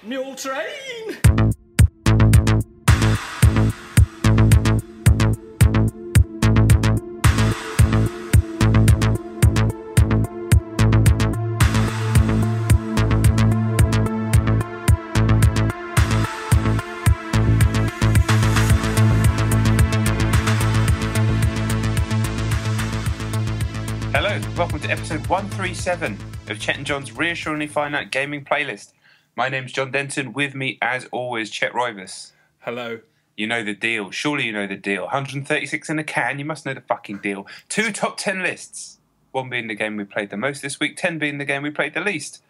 Mule train! Hello, welcome to episode 137 of Chet and John's Reassuringly Finite Gaming Playlist. My name's John Denton, with me as always, Chet Roivas. Hello. You know the deal, surely you know the deal. 136 in a can, you must know the fucking deal. 2 top 10 lists, 1 being the game we played the most this week, 10 being the game we played the least.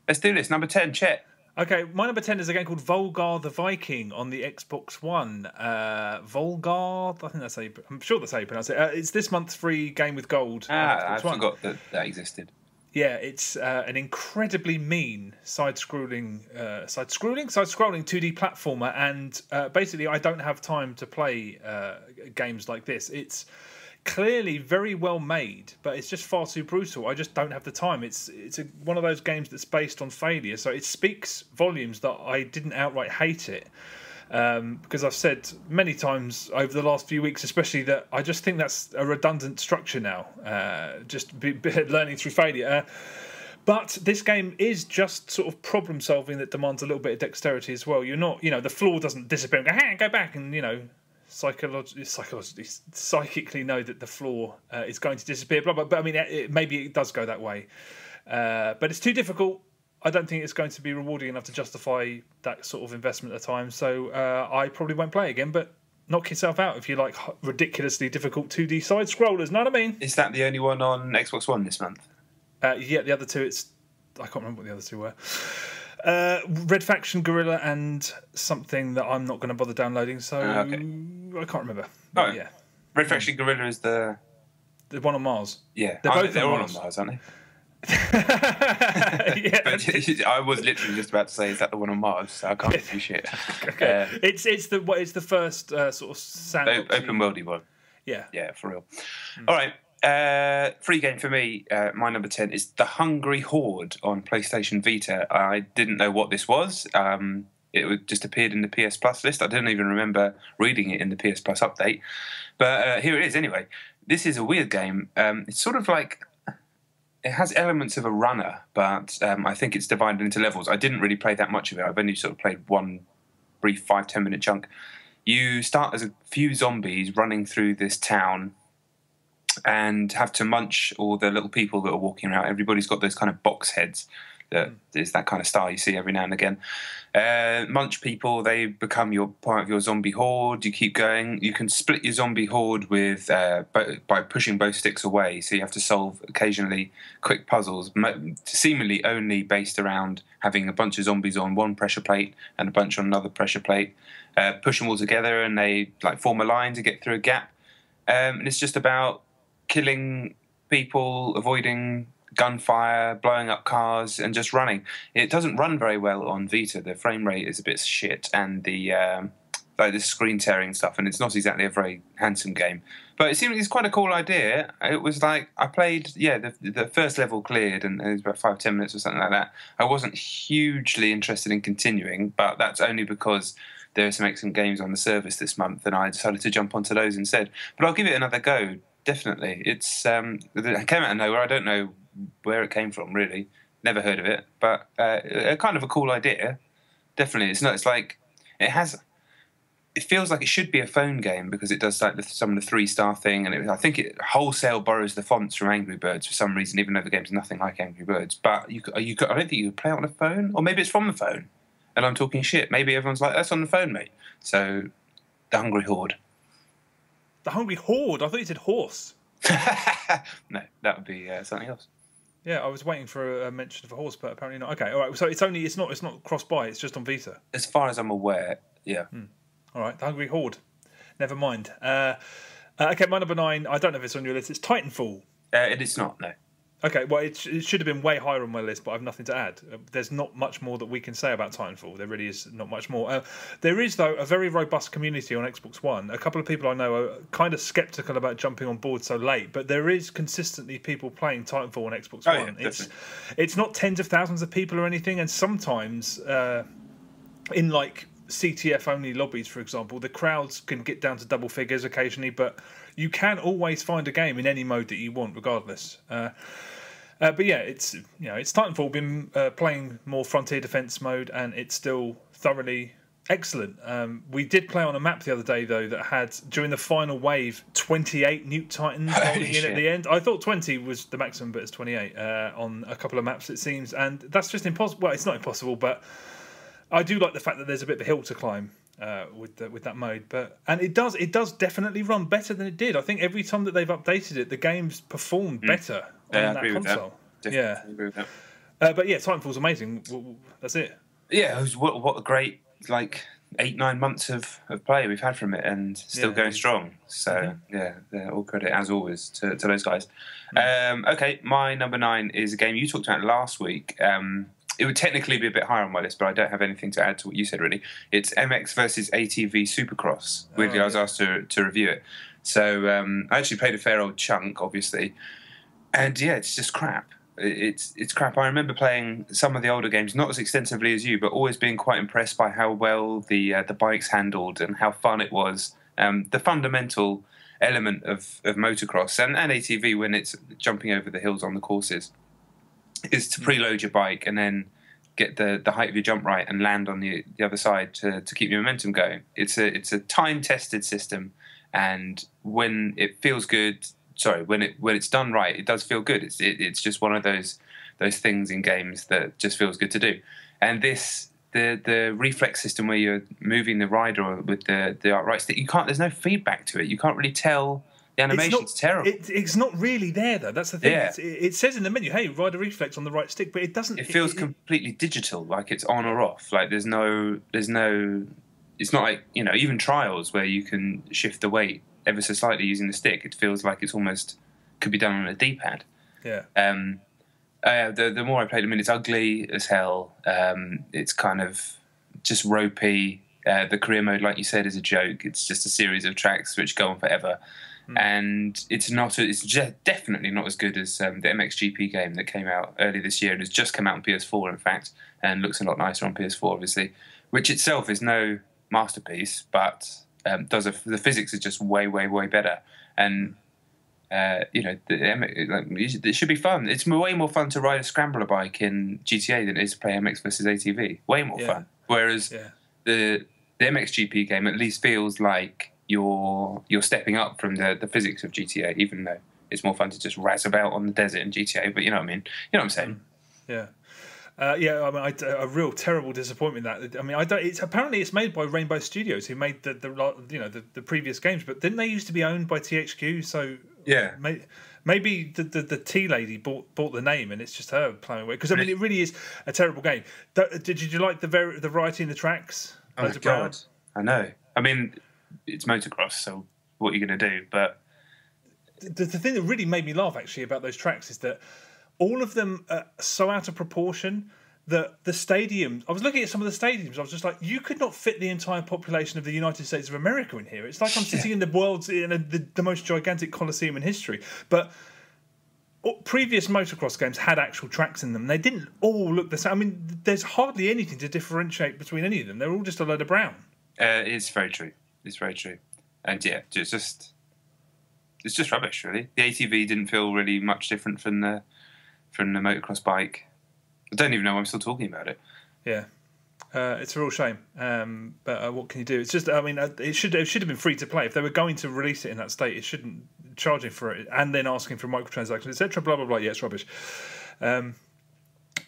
Let's do this, number 10, Chet. Okay, my number 10 is a game called Volgarr the Viking on the Xbox One. Volgarr, I think that's how I'm sure that's how you pronounce it. It's this month's free game with gold. I forgot that existed. Yeah, it's an incredibly mean side-scrolling 2D platformer, and basically I don't have time to play games like this. It's clearly very well made, but it's just far too brutal. I just don't have the time. It's one of those games that's based on failure, so it speaks volumes that I didn't outright hate it. Because I've said many times over the last few weeks, especially, that I just think that's a redundant structure now, learning through failure. But this game is just sort of problem solving that demands a little bit of dexterity as well. You're not, the floor doesn't disappear and go, hey, go back, and, psychically know that the floor is going to disappear. Blah, blah, but I mean, maybe it does go that way. But it's too difficult. I don't think it's going to be rewarding enough to justify that sort of investment of time. So I probably won't play again, but knock yourself out if you like ridiculously difficult 2D side-scrollers, know what I mean? Is that the only one on Xbox One this month? Yeah, the other two, I can't remember what the other two were. Red Faction, Guerrilla, and something that I'm not going to bother downloading, so okay. I can't remember. But, yeah. Red Faction, Guerrilla is the one on Mars. Yeah, they're all on Mars, aren't they? Yeah. But I was literally just about to say, is that the one on Mars? So I can't do shit. Okay. It's the first sort of sandbox open worldy one. Yeah, for real. All right, free game for me. My number 10 is The Hungry Horde on PlayStation Vita. I didn't know what this was. It just appeared in the PS Plus list. I didn't even remember reading it in the PS Plus update. But here it is anyway. This is a weird game. It's sort of like, it has elements of a runner, but I think it's divided into levels. I didn't really play that much of it. I've only sort of played one brief 5-10 minute chunk. You start as a few zombies running through this town and have to munch all the little people that are walking around. Everybody's got those kind of box heads. There's that kind of style you see every now and again. Munch people, they become part of your zombie horde. You keep going. You can split your zombie horde with by pushing both sticks away. So you have to solve occasionally quick puzzles, seemingly only based around having a bunch of zombies on one pressure plate and a bunch on another pressure plate. Push them all together and they form a line to get through a gap. And it's just about killing people, avoiding gunfire, blowing up cars, and just running. It doesn't run very well on Vita. The frame rate is a bit shit, and the screen tearing stuff, and it's not exactly a very handsome game. But it seemed it's quite a cool idea. It was like, I played, the first level cleared, and it was about 5-10 minutes or something like that. I wasn't hugely interested in continuing, but that's only because there are some excellent games on the service this month, and I decided to jump onto those instead. But I'll give it another go, definitely. It came out of nowhere. I don't know where it came from, really. Never heard of it, but kind of a cool idea. Definitely. It feels like it should be a phone game because it does some of the 3-star thing, and I think it wholesale borrows the fonts from Angry Birds for some reason, even though the game's nothing like Angry Birds. But I don't think you could play it on a phone, or maybe it's from the phone, and I'm talking shit. Maybe everyone's like, that's on the phone, mate. So, The Hungry Horde. The Hungry Horde? I thought you said horse. No, that would be something else. Yeah, I was waiting for a mention of a horse, but apparently not. Okay, all right. So it's not cross-buy. It's just on Vita. As far as I'm aware, yeah. All right, The Hungry Horde. Never mind. Okay, my number 9. I don't know if it's on your list. It's Titanfall. It is not. No. Okay, well, it should have been way higher on my list, but I have nothing to add. There's not much more that we can say about Titanfall. There really is not much more. There is, though, a very robust community on Xbox One. A couple of people I know are kind of sceptical about jumping on board so late, but there is consistently people playing Titanfall on Xbox One. Yeah, it's not tens of thousands of people or anything, and sometimes in like CTF only lobbies, for example, the crowds can get down to double figures occasionally, but you can always find a game in any mode that you want, regardless. But yeah, it's Titanfall. Been playing more Frontier Defense mode, and it's still thoroughly excellent. We did play on a map the other day though that had, during the final wave, 28 Nuke Titans holding in at the end. I thought 20 was the maximum, but it's 28 on a couple of maps it seems, and that's just impossible. Well, it's not impossible, but I do like the fact that there's a bit of a hill to climb with that mode. And it does definitely run better than it did. I think every time that they've updated it, the game's performed better on that console. I agree with that. But yeah, Titanfall's amazing. That's it. Yeah, it was what a great 8-9 months of play we've had from it, and still going strong. So yeah, all credit as always to those guys. Okay, my number 9 is a game you talked about last week. It would technically be a bit higher on my list, but I don't have anything to add to what you said really. It's MX versus ATV Supercross. Weirdly, I was asked to review it. So I actually played a fair old chunk, obviously, and yeah, it's just crap. It's crap. I remember playing some of the older games, not as extensively as you, but always being quite impressed by how well the bikes handled and how fun it was. The fundamental element of motocross and ATV when it's jumping over the hills on the courses is to preload your bike and then get the height of your jump right and land on the other side to keep your momentum going. It's a time-tested system, and when it feels good... Sorry, when it's done right, it does feel good. It's just one of those things in games that just feels good to do. And the reflex system where you're moving the rider with the upright stick, there's no feedback to it. You can't really tell. The animation's terrible. It's not really there though. That's the thing. Yeah. It says in the menu, "Hey, rider reflex on the right stick," but it doesn't. It feels completely digital, like it's on or off. Like there's no. It's not like even Trials where you can shift the weight ever so slightly using the stick. It feels like it's almost could be done on a D-pad. Yeah. The more I played, it's ugly as hell. It's kind of just ropey. The career mode, like you said, is a joke. It's just a series of tracks which go on forever. And it's definitely not as good as the MXGP game that came out earlier this year and has just come out on PS4, in fact, and looks a lot nicer on PS4, obviously, which itself is no masterpiece, but the physics is just way, way, way better. And it should be fun. It's way more fun to ride a scrambler bike in GTA than it is to play MX versus ATV. Way more fun. Whereas the MXGP game at least feels like you're stepping up from the physics of GTA, even though it's more fun to just razz about on the desert in GTA. But you know what I mean? You know what I'm saying? Yeah. A real terrible disappointment. Apparently it's made by Rainbow Studios, who made the previous games. But didn't they used to be owned by THQ? So yeah, maybe the tea lady bought the name, and it's just her playing away. Because it really is a terrible game. Did you like the variety in the tracks? Oh my god, I know. It's motocross, so what are you going to do? But the thing that really made me laugh actually about those tracks is that all of them are so out of proportion that the stadiums... I was looking at some of the stadiums, I was just like, you could not fit the entire population of the United States of America in here. It's like I'm sitting in the most gigantic coliseum in history. But previous motocross games had actual tracks in them. They didn't all look the same. There's hardly anything to differentiate between any of them. They're all just a load of brown. It's very true. It's very true. And yeah, it's just rubbish, really. The ATV didn't feel really much different from the motocross bike. I don't even know why I'm still talking about it. Yeah. It's a real shame. But what can you do? It's just, it should have been free to play. If they were going to release it in that state, it shouldn't charging for it and then asking for microtransactions, etc. Blah blah blah. Yeah, it's rubbish.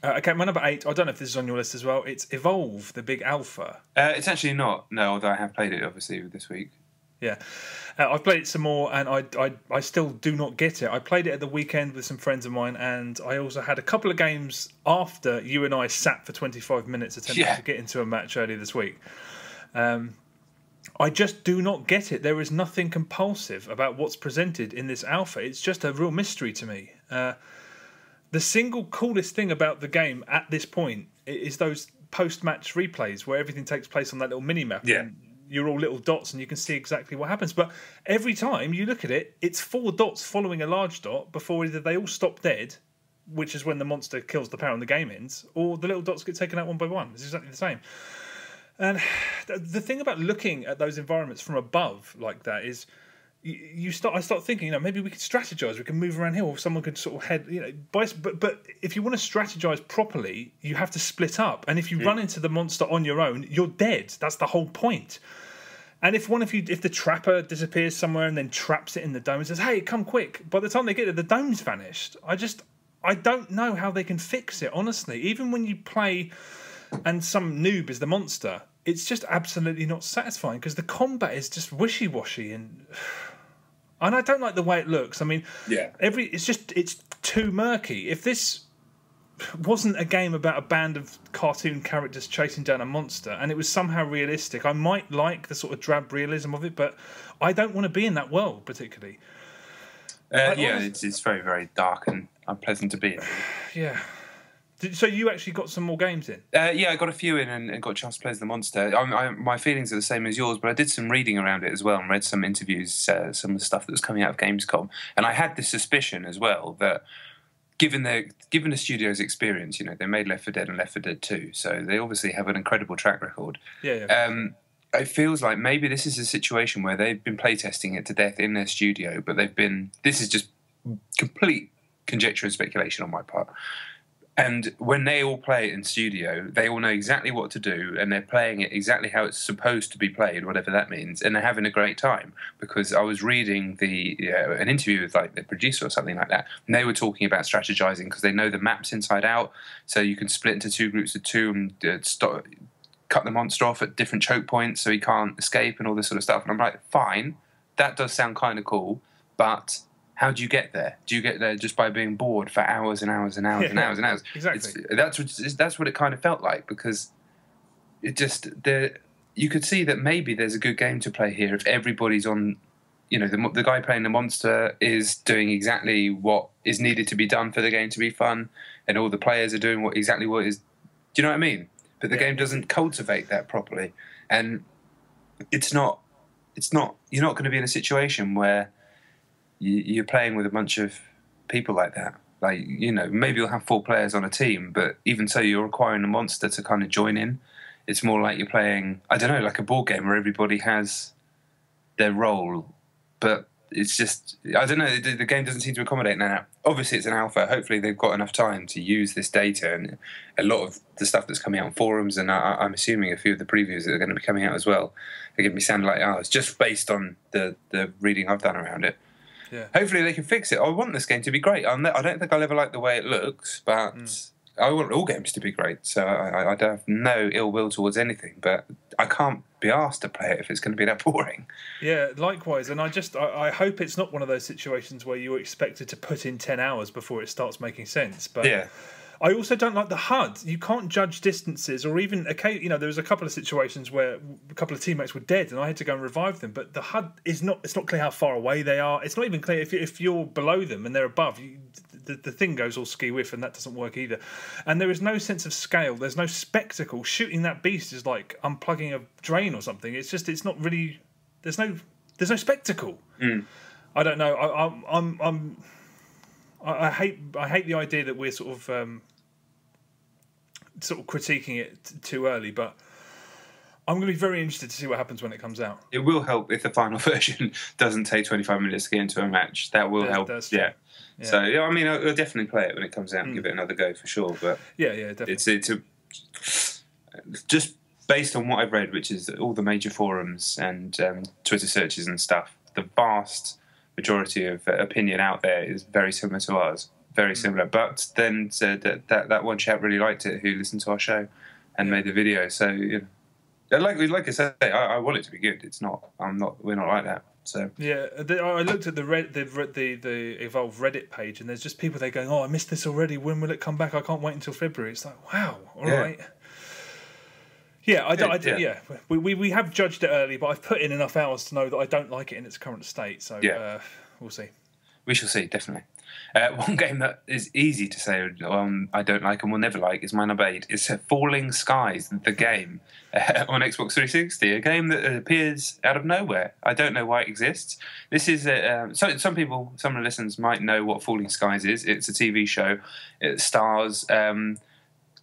Okay, my number 8. I don't know if this is on your list as well. It's Evolve, the big alpha. It's actually not. No, although I have played it obviously this week. Yeah, I've played it some more, and I still do not get it. I played it at the weekend with some friends of mine, and I also had a couple of games after you and I sat for 25 minutes attempting to get into a match earlier this week. I just do not get it. There is nothing compulsive about what's presented in this alpha. It's just a real mystery to me. The single coolest thing about the game at this point is those post-match replays where everything takes place on that little mini-map. Yeah. And you're all little dots and you can see exactly what happens. But every time you look at it, it's 4 dots following a large dot before either they all stop dead, which is when the monster kills the power and the game ends, or the little dots get taken out one by one. It's exactly the same. And the thing about looking at those environments from above like that is, I start thinking, maybe we could strategize. We can move around here, or someone could sort of head, but if you want to strategize properly, you have to split up. And if you run into the monster on your own, you're dead. That's the whole point. And if the trapper disappears somewhere and then traps it in the dome and says, "Hey, come quick," by the time they get there, the dome's vanished. I don't know how they can fix it. Honestly, even when you play and some noob is the monster, it's just absolutely not satisfying because the combat is just wishy-washy and I don't like the way it looks. I mean, it's too murky. If this wasn't a game about a band of cartoon characters chasing down a monster and it was somehow realistic, I might like the sort of drab realism of it, but I don't want to be in that world particularly. It's very, very dark and unpleasant to be in. Yeah. So you actually got some more games in? I got a few in and got a chance to play as the monster. My feelings are the same as yours, but I did some reading around it as well and read some interviews, some of the stuff that was coming out of Gamescom. And I had this suspicion as well that given the studio's experience, they made Left 4 Dead and Left 4 Dead 2, so they obviously have an incredible track record. Yeah. It feels like maybe this is a situation where they've been playtesting it to death in their studio, but this is just complete conjecture and speculation on my part. And when they all play it in studio, they all know exactly what to do, and they're playing it exactly how it's supposed to be played, whatever that means, and they're having a great time. Because I was reading an interview with like the producer or something like that, and they were talking about strategizing because they know the maps inside out, so you can split into two groups of two and cut the monster off at different choke points so he can't escape and all this sort of stuff. And I'm like, fine, that does sound kind of cool, but how do you get there? Do you get there just by being bored for hours and hours and hours and hours and hours? Exactly. That's what it kind of felt like, because it just you could see that maybe there's a good game to play here if everybody's on. The guy playing the monster is doing exactly what is needed to be done for the game to be fun, and all the players are doing exactly what is. Do you know what I mean? But the game doesn't cultivate that properly, and it's not. You're not going to be in a situation where you're playing with a bunch of people like that. Like, maybe you'll have 4 players on a team, but even so, you're requiring a monster to kind of join in. It's more like you're playing, I don't know, like a board game where everybody has their role, but it's just, I don't know, the game doesn't seem to accommodate now. Obviously, it's an alpha. Hopefully, they've got enough time to use this data and a lot of the stuff that's coming out on forums, and I'm assuming a few of the previews that are going to be coming out as well are going to be sounding like, it's just based on the reading I've done around it. Yeah. Hopefully they can fix it. I want this game to be great. I don't think I'll ever like the way it looks, but I want all games to be great. So I don't have no ill will towards anything, but I can't be asked to play it if it's going to be that boring. Yeah, likewise. And I hope it's not one of those situations where you're expected to put in 10 hours before it starts making sense. But yeah. I also don't like the HUD. You can't judge distances, or even there was a couple of situations where a couple of teammates were dead and I had to go and revive them. But the HUD it's not clear how far away they are. It's not even clear if you're below them and they're above. The thing goes all ski-whiff, and that doesn't work either. And there is no sense of scale. There's no spectacle. Shooting that beast is like unplugging a drain or something. It's not really. There's no spectacle. I don't know. I hate the idea that we're sort of critiquing it too early, but I'm going to be very interested to see what happens when it comes out. It will help if the final version doesn't take 25 minutes to get into a match. That will help. Yeah. So I mean, I'll definitely play it when it comes out and give it another go for sure. But yeah, definitely. It's just based on what I've read, which is all the major forums and Twitter searches and stuff. The vast majority of opinion out there is very similar to ours, very similar. But then said that one chap really liked it, who listened to our show and made the video. So like I said, I want it to be good. It's not. We're not like that. So yeah, I looked at the Evolve Reddit page, and there's just people there going, "Oh, I missed this already. When will it come back? I can't wait until February." It's like, wow, all right. Yeah, we have judged it early, but I've put in enough hours to know that I don't like it in its current state. So we'll see. We shall see, definitely. One game that is easy to say I don't like and will never like is my number 8. It's Falling Skies, the game on Xbox 360, a game that appears out of nowhere. I don't know why it exists. This is some of the listeners might know what Falling Skies is. It's a TV show. It stars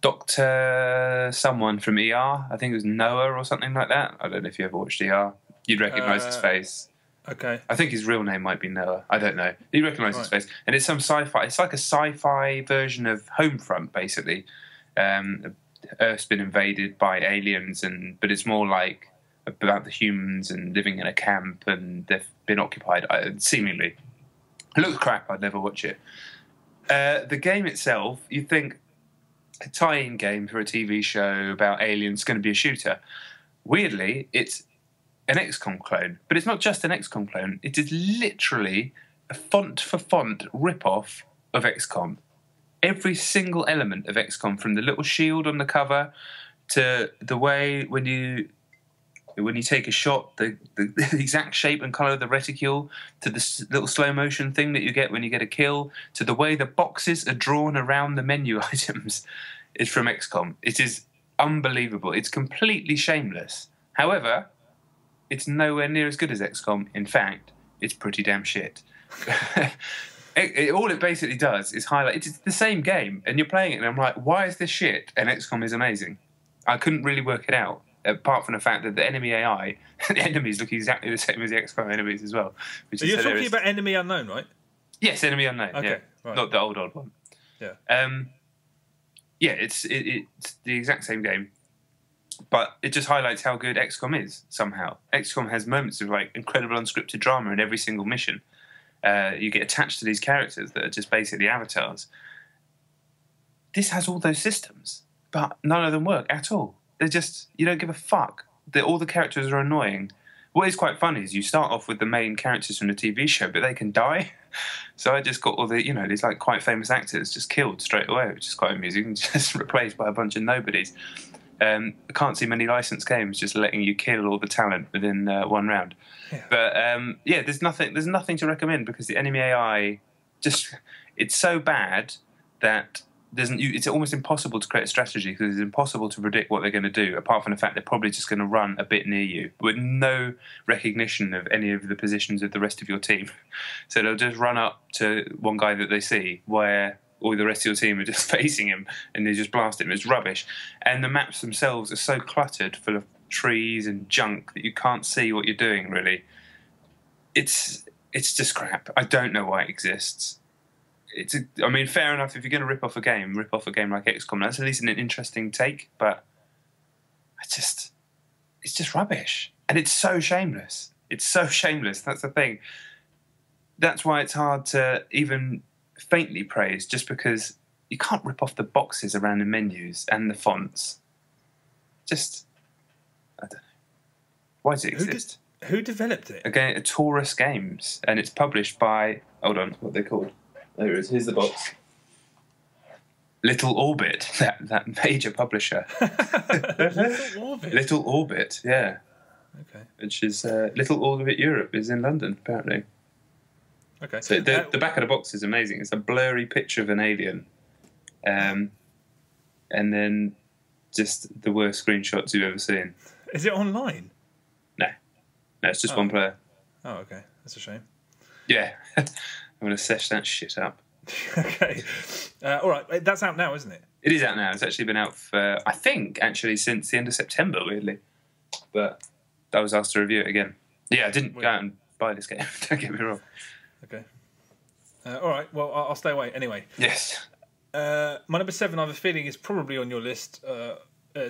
Doctor someone from ER. I think it was Noah or something like that. I don't know if you ever watched ER. You'd recognise his face. Okay. I think his real name might be Noah. I don't know. You recognise his face. And it's some sci-fi. It's like a sci-fi version of Homefront, basically. Earth's been invaded by aliens, but it's more like about the humans and living in a camp, and they've been occupied, seemingly. It looks crap. I'd never watch it. The game itself, you'd think a tie-in game for a TV show about aliens is going to be a shooter. Weirdly, it's an XCOM clone, but it's not just an XCOM clone. It is literally a font-for-font rip-off of XCOM. Every single element of XCOM, from the little shield on the cover to the way when you take a shot, the exact shape and colour of the reticule, to the little slow motion thing that you get when you get a kill, to the way the boxes are drawn around the menu items, is from XCOM. It is unbelievable. It's completely shameless. However, it's nowhere near as good as XCOM. In fact, it's pretty damn shit. All it basically does is highlight. It's the same game, and you're playing it, and I'm like, why is this shit? And XCOM is amazing. I couldn't really work it out, apart from the fact that the enemy AI, the enemies look exactly the same as the XCOM enemies as well. So you're talking about Enemy Unknown, right? Yes, Enemy Unknown. Okay, yeah. right. Not the old one. Yeah. Yeah, it's the exact same game, but it just highlights how good XCOM is somehow. XCOM has moments of like incredible unscripted drama in every single mission. You get attached to these characters that are just basically avatars. This has all those systems, but none of them work at all. They're just, you don't give a fuck. All the characters are annoying. What is quite funny is you start off with the main characters from the TV show, but they can die. So I just got all the, these like quite famous actors just killed straight away, which is quite amusing, just replaced by a bunch of nobodies. I can't see many licensed games just letting you kill all the talent within one round. Yeah. But there's nothing to recommend, because the enemy AI it's so bad that it's almost impossible to create a strategy, because it's impossible to predict what they're going to do, apart from the fact they're probably just going to run a bit near you with no recognition of any of the positions of the rest of your team. So they'll just run up to one guy that they see where all the rest of your team are just facing him, and they just blast him. It's rubbish. And the maps themselves are so cluttered, full of trees and junk, that you can't see what you're doing, really. It's just crap. I don't know why it exists. Fair enough, if you're going to rip off a game like XCOM. That's at least an interesting take, but it's just rubbish. And it's so shameless. It's so shameless. That's the thing. That's why it's hard to even faintly praise, just because you can't rip off the boxes around the menus and the fonts. I don't know. Why does it exist? Who developed it? Again, Taurus Games, and it's published by... Hold on, what are they called? There it is. Here's the box. Little Orbit, that major publisher. Little Orbit? Little Orbit, yeah. Okay. Which is... Little Orbit Europe is in London, apparently. Okay. So the back of the box is amazing. It's a blurry picture of an alien. And then just the worst screenshots you've ever seen. Is it online? No, it's just one player. Oh, okay. That's a shame. Yeah. I'm going to sesh that shit up. Okay. All right. That's out now, isn't it? It is out now. It's actually been out for, I think, actually since the end of September, weirdly. But I was asked to review it again. Yeah, I didn't go out and buy this game. Don't get me wrong. Okay. All right. Well, I'll stay away anyway. Yes. My number 7, I have a feeling, is probably on your list.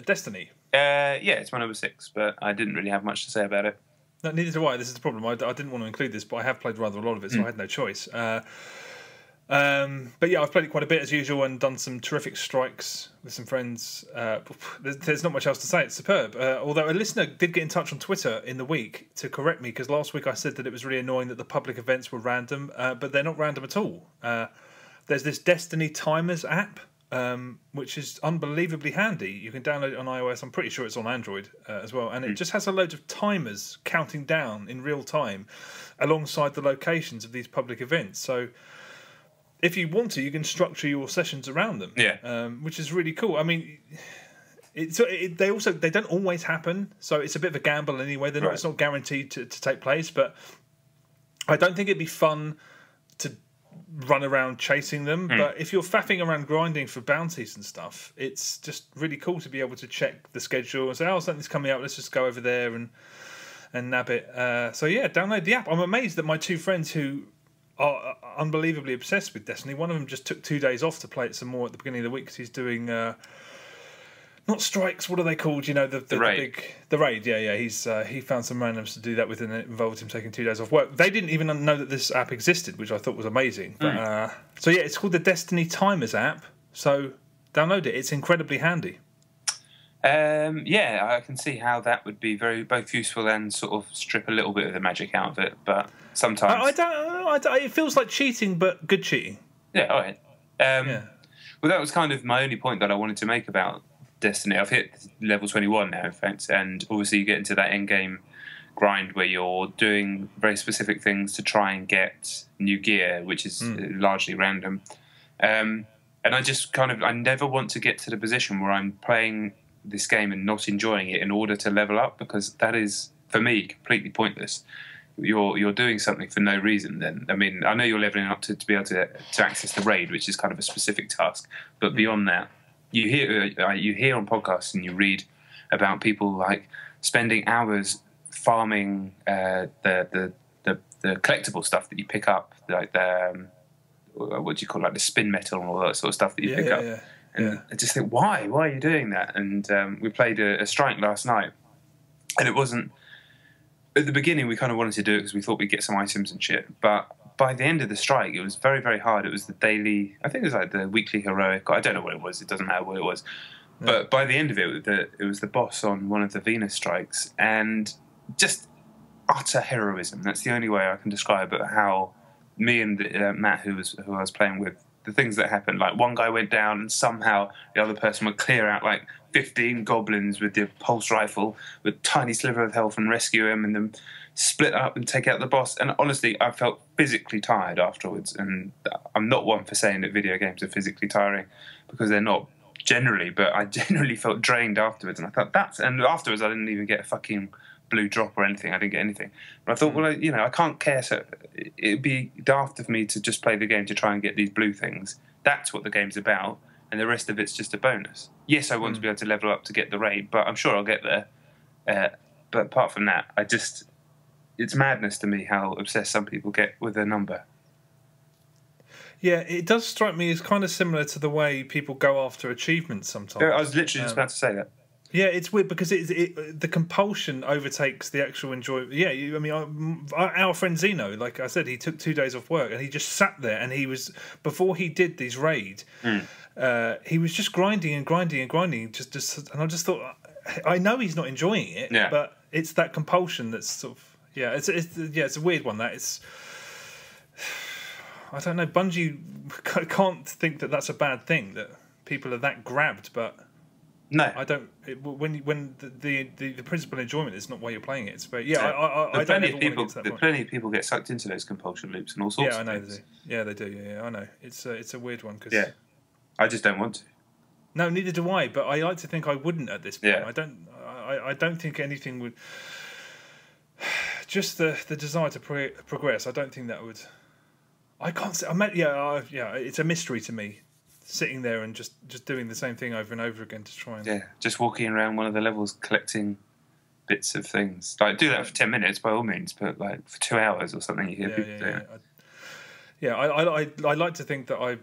Destiny. Yeah, it's my number 6, but I didn't really have much to say about it. No, neither do I. This is the problem. I didn't want to include this, but I have played rather a lot of it, so I had no choice. But yeah, I've played it quite a bit as usual and done some terrific strikes with some friends. There's not much else to say. It's superb. Although a listener did get in touch on Twitter in the week to correct me, because last week I said that it was really annoying that the public events were random, but they're not random at all. There's this Destiny Timers app, which is unbelievably handy. You can download it on iOS. I'm pretty sure it's on Android as well. And it just has a load of timers counting down in real time alongside the locations of these public events. So if you want to, you can structure your sessions around them. Yeah. Which is really cool. I mean, they don't always happen, so it's a bit of a gamble anyway. It's not guaranteed to take place, but I don't think it'd be fun to run around chasing them. But if you're faffing around grinding for bounties and stuff, it's just really cool to be able to check the schedule and say, oh, something's coming up, let's just go over there and nab it. So yeah, download the app. I'm amazed that my two friends who are unbelievably obsessed with Destiny, one of them just took 2 days off to play it some more at the beginning of the week because he's doing not strikes, what are they called? You know, the raid. The raid. Yeah. He found some randoms to do that with, and it involved him taking 2 days off work. They didn't even know that this app existed, which I thought was amazing. But, so yeah, it's called the Destiny Timers app. So download it. It's incredibly handy. Yeah, I can see how that would be both useful and sort of strip a little bit of the magic out of it. But sometimes I don't. It feels like cheating, but good cheating. Yeah, all right. Well, that was kind of my only point that I wanted to make about Destiny. I've hit level 21 now, in fact, and obviously you get into that end game grind where you're doing very specific things to try and get new gear, which is largely random. And I just I never want to get to the position where I'm playing this game and not enjoying it in order to level up, because that is, for me, completely pointless. You're doing something for no reason then. I mean, I know you're leveling up to be able to access the raid, which is kind of a specific task, but beyond that, you hear on podcasts and you read about people like spending hours farming the collectible stuff that you pick up, like the what do you call it, like the spin metal and all that sort of stuff that you pick up. And I just think, why are you doing that? And we played a strike last night, and it wasn't. At the beginning, we kind of wanted to do it because we thought we'd get some items and shit, but by the end of the strike, it was very, very hard. It was the daily, I think it was like the weekly heroic. I don't know what it was. It doesn't matter what it was. Yeah. But by the end of it, it was the boss on one of the Venus strikes, and just utter heroism. That's the only way I can describe it. How me and Matt, who I was playing with, the things that happened. Like one guy went down, and somehow the other person would clear out like 15 goblins with the pulse rifle with a tiny sliver of health and rescue him, and then split up and take out the boss. And honestly, I felt physically tired afterwards. And I'm not one for saying that video games are physically tiring, because they're not generally, but I generally felt drained afterwards. And I thought and afterwards I didn't even get a fucking blue drop or anything. I didn't get anything. But I thought, well, I can't care. So it'd be daft of me to just play the game to try and get these blue things. That's what the game's about. And the rest of it's just a bonus. Yes, I want to be able to level up to get the raid, but I'm sure I'll get there. But apart from that, it's madness to me how obsessed some people get with a number. Yeah, it does strike me as kind of similar to the way people go after achievements sometimes. I was literally just about to say that. Yeah, it's weird because the compulsion overtakes the actual enjoyment. Yeah, I mean, our friend Zeno, like I said, he took 2 days off work and he just sat there, and before he did these raids, he was just grinding and grinding and grinding. And I just thought, I know he's not enjoying it, but it's that compulsion that's sort of, it's a weird one. I don't know. Bungie can't think that that's a bad thing, that people are that grabbed, but. No, I don't. When the principal enjoyment is not why you're playing it. It's very, I plenty of people get sucked into those compulsion loops and all sorts. Yeah, I know. Of things. They do. Yeah, I know. It's a weird one because I just don't want to. No, neither do I. But I like to think I wouldn't at this point. Yeah. I don't think anything would. Just the desire to progress. I don't think that would. I can't say. It's a mystery to me. Sitting there and just doing the same thing over and over again to try and... just walking around one of the levels collecting bits of things. Like, do that for 10 minutes by all means, but like for 2 hours or something, you hear people doing it. I like to think that I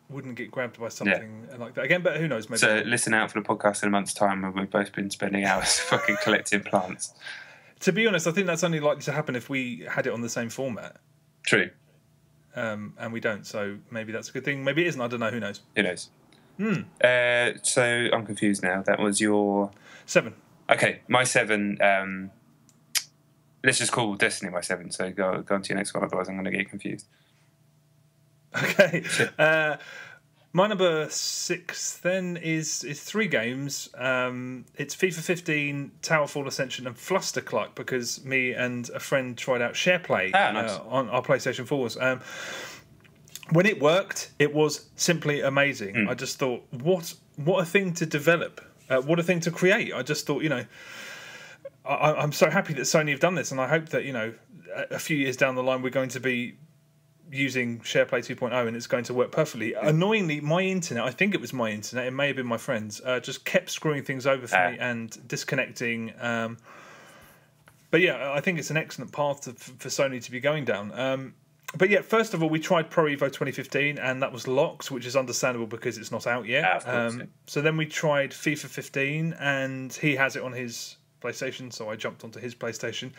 wouldn't get grabbed by something like that again, but who knows? Maybe. So listen out for the podcast in a month's time when we've both been spending hours fucking collecting plants. To be honest, I think that's only likely to happen if we had it on the same format. True. And we don't, so maybe that's a good thing. Maybe it isn't. I don't know. Who knows? Who knows? So I'm confused now. That was your 7. Okay, my 7. Let's just call Destiny my 7. So go on to your next one. Otherwise, I'm going to get confused. Okay. My number 6 then is 3 games. It's FIFA 15, Towerfall, Ascension, and Fluster Cluck, because me and a friend tried out SharePlay on our PlayStation 4s. When it worked, it was simply amazing. I just thought, what a thing to develop, what a thing to create. I just thought, I'm so happy that Sony have done this, and I hope that a few years down the line we're going to be using SharePlay 2.0 and it's going to work perfectly. Annoyingly, my internet, I think it was my internet, it may have been my friend's, just kept screwing things over for me and disconnecting. But yeah, I think it's an excellent path for Sony to be going down. But yeah, first of all, we tried Pro Evo 2015 and that was locked, which is understandable because it's not out yet. So then we tried FIFA 15 and he has it on his PlayStation, so I jumped onto his PlayStation.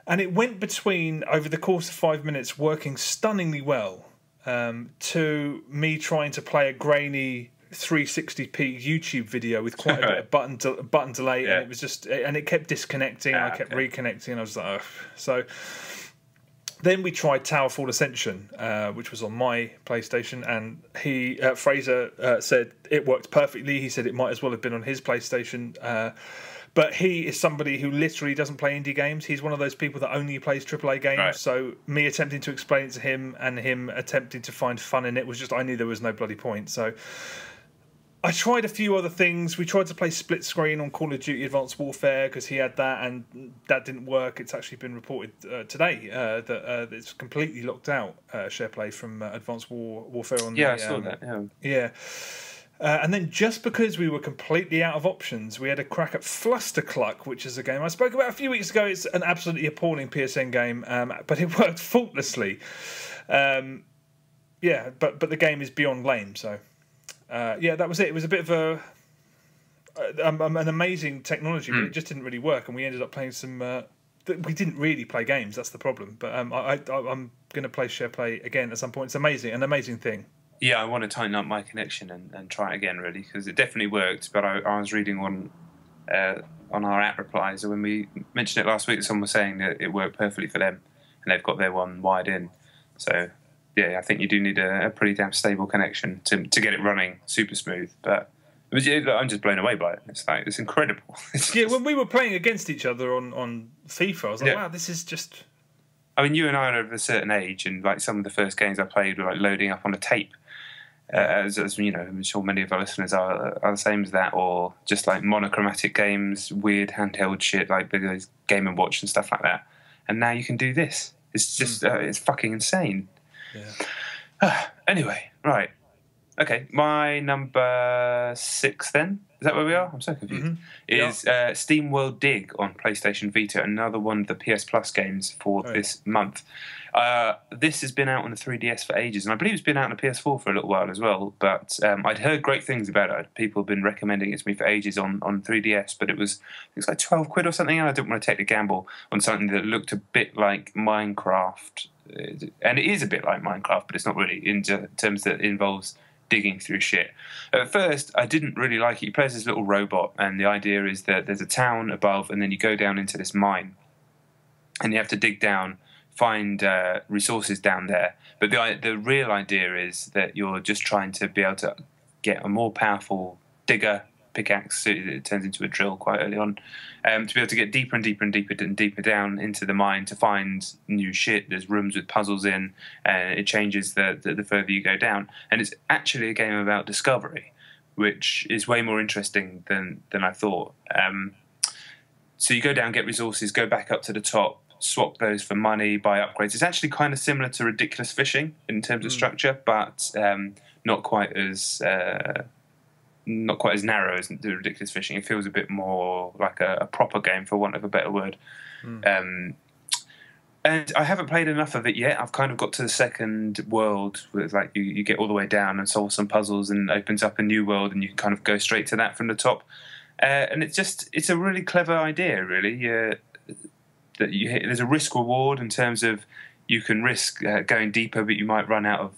And it went between, over the course of 5 minutes, working stunningly well, to me trying to play a grainy 360p YouTube video with quite a bit of button delay, and it was just, and it kept disconnecting, and I kept reconnecting, and I was like, ugh. So then we tried Towerfall Ascension, which was on my PlayStation, and Fraser said it worked perfectly. He said it might as well have been on his PlayStation. But he is somebody who literally doesn't play indie games. He's one of those people that only plays AAA games. Right. So me attempting to explain it to him and him attempting to find fun in it was just, I knew there was no bloody point. So I tried a few other things. We tried to play split screen on Call of Duty Advanced Warfare because he had that, and that didn't work. It's actually been reported today that it's completely locked out, SharePlay from Advanced Warfare on I saw that. Yeah. And then just because we were completely out of options, we had a crack at Fluster Cluck, which is a game I spoke about a few weeks ago. It's an absolutely appalling PSN game, but it worked faultlessly. But the game is beyond lame. So, that was it. It was a bit of an amazing technology, but it just didn't really work. And we ended up playing some... we didn't really play games, that's the problem. But I'm going to play SharePlay again at some point. It's an amazing thing. Yeah, I want to tighten up my connection and try it again, really, because it definitely worked. But I was reading on our app replies, when we mentioned it last week, someone was saying that it worked perfectly for them, and they've got their one wired in. So, yeah, I think you do need a pretty damn stable connection to get it running super smooth. But I'm just blown away by it. It's incredible. When we were playing against each other on FIFA, I was like, wow, this is just... I mean, you and I are of a certain age, and like some of the first games I played were like loading up on a tape. As you know, I'm sure many of our listeners are the same as that, or just like monochromatic games, weird handheld shit like the Game & Watch and stuff like that. And now you can do this. It's just it's fucking insane. Yeah. Anyway, right. Okay, my number 6 then. Is that where we are? I'm so confused. Mm-hmm. Is Steamworld Dig on PlayStation Vita, another one of the PS Plus games for this month. This has been out on the 3DS for ages, and I believe it's been out on the PS4 for a little while as well, but I'd heard great things about it. People have been recommending it to me for ages on 3DS, but it's like 12 quid or something, and I didn't want to take the gamble on something that looked a bit like Minecraft. And it is a bit like Minecraft, but it's not really, in terms that it involves digging through shit. At first, I didn't really like it. You play as this little robot, and the idea is that there's a town above, and then you go down into this mine, and you have to dig down, find resources down there. But the real idea is that you're just trying to be able to get a more powerful digger pickaxe. It turns into a drill quite early on, to be able to get deeper and deeper and deeper and deeper down into the mine to find new shit. There's rooms with puzzles in, and it changes the further you go down. And it's actually a game about discovery, which is way more interesting than I thought. So you go down, get resources, go back up to the top, swap those for money, buy upgrades. It's actually kind of similar to Ridiculous Fishing in terms of structure, but not quite as narrow as the Ridiculous Fishing. It feels a bit more like a proper game, for want of a better word. And I haven't played enough of it yet. I've kind of got to the second world, where it's like you get all the way down and solve some puzzles, and it opens up a new world, and you can kind of go straight to that from the top. And it's a really clever idea, really. There's a risk reward in terms of you can risk going deeper, but you might run out of.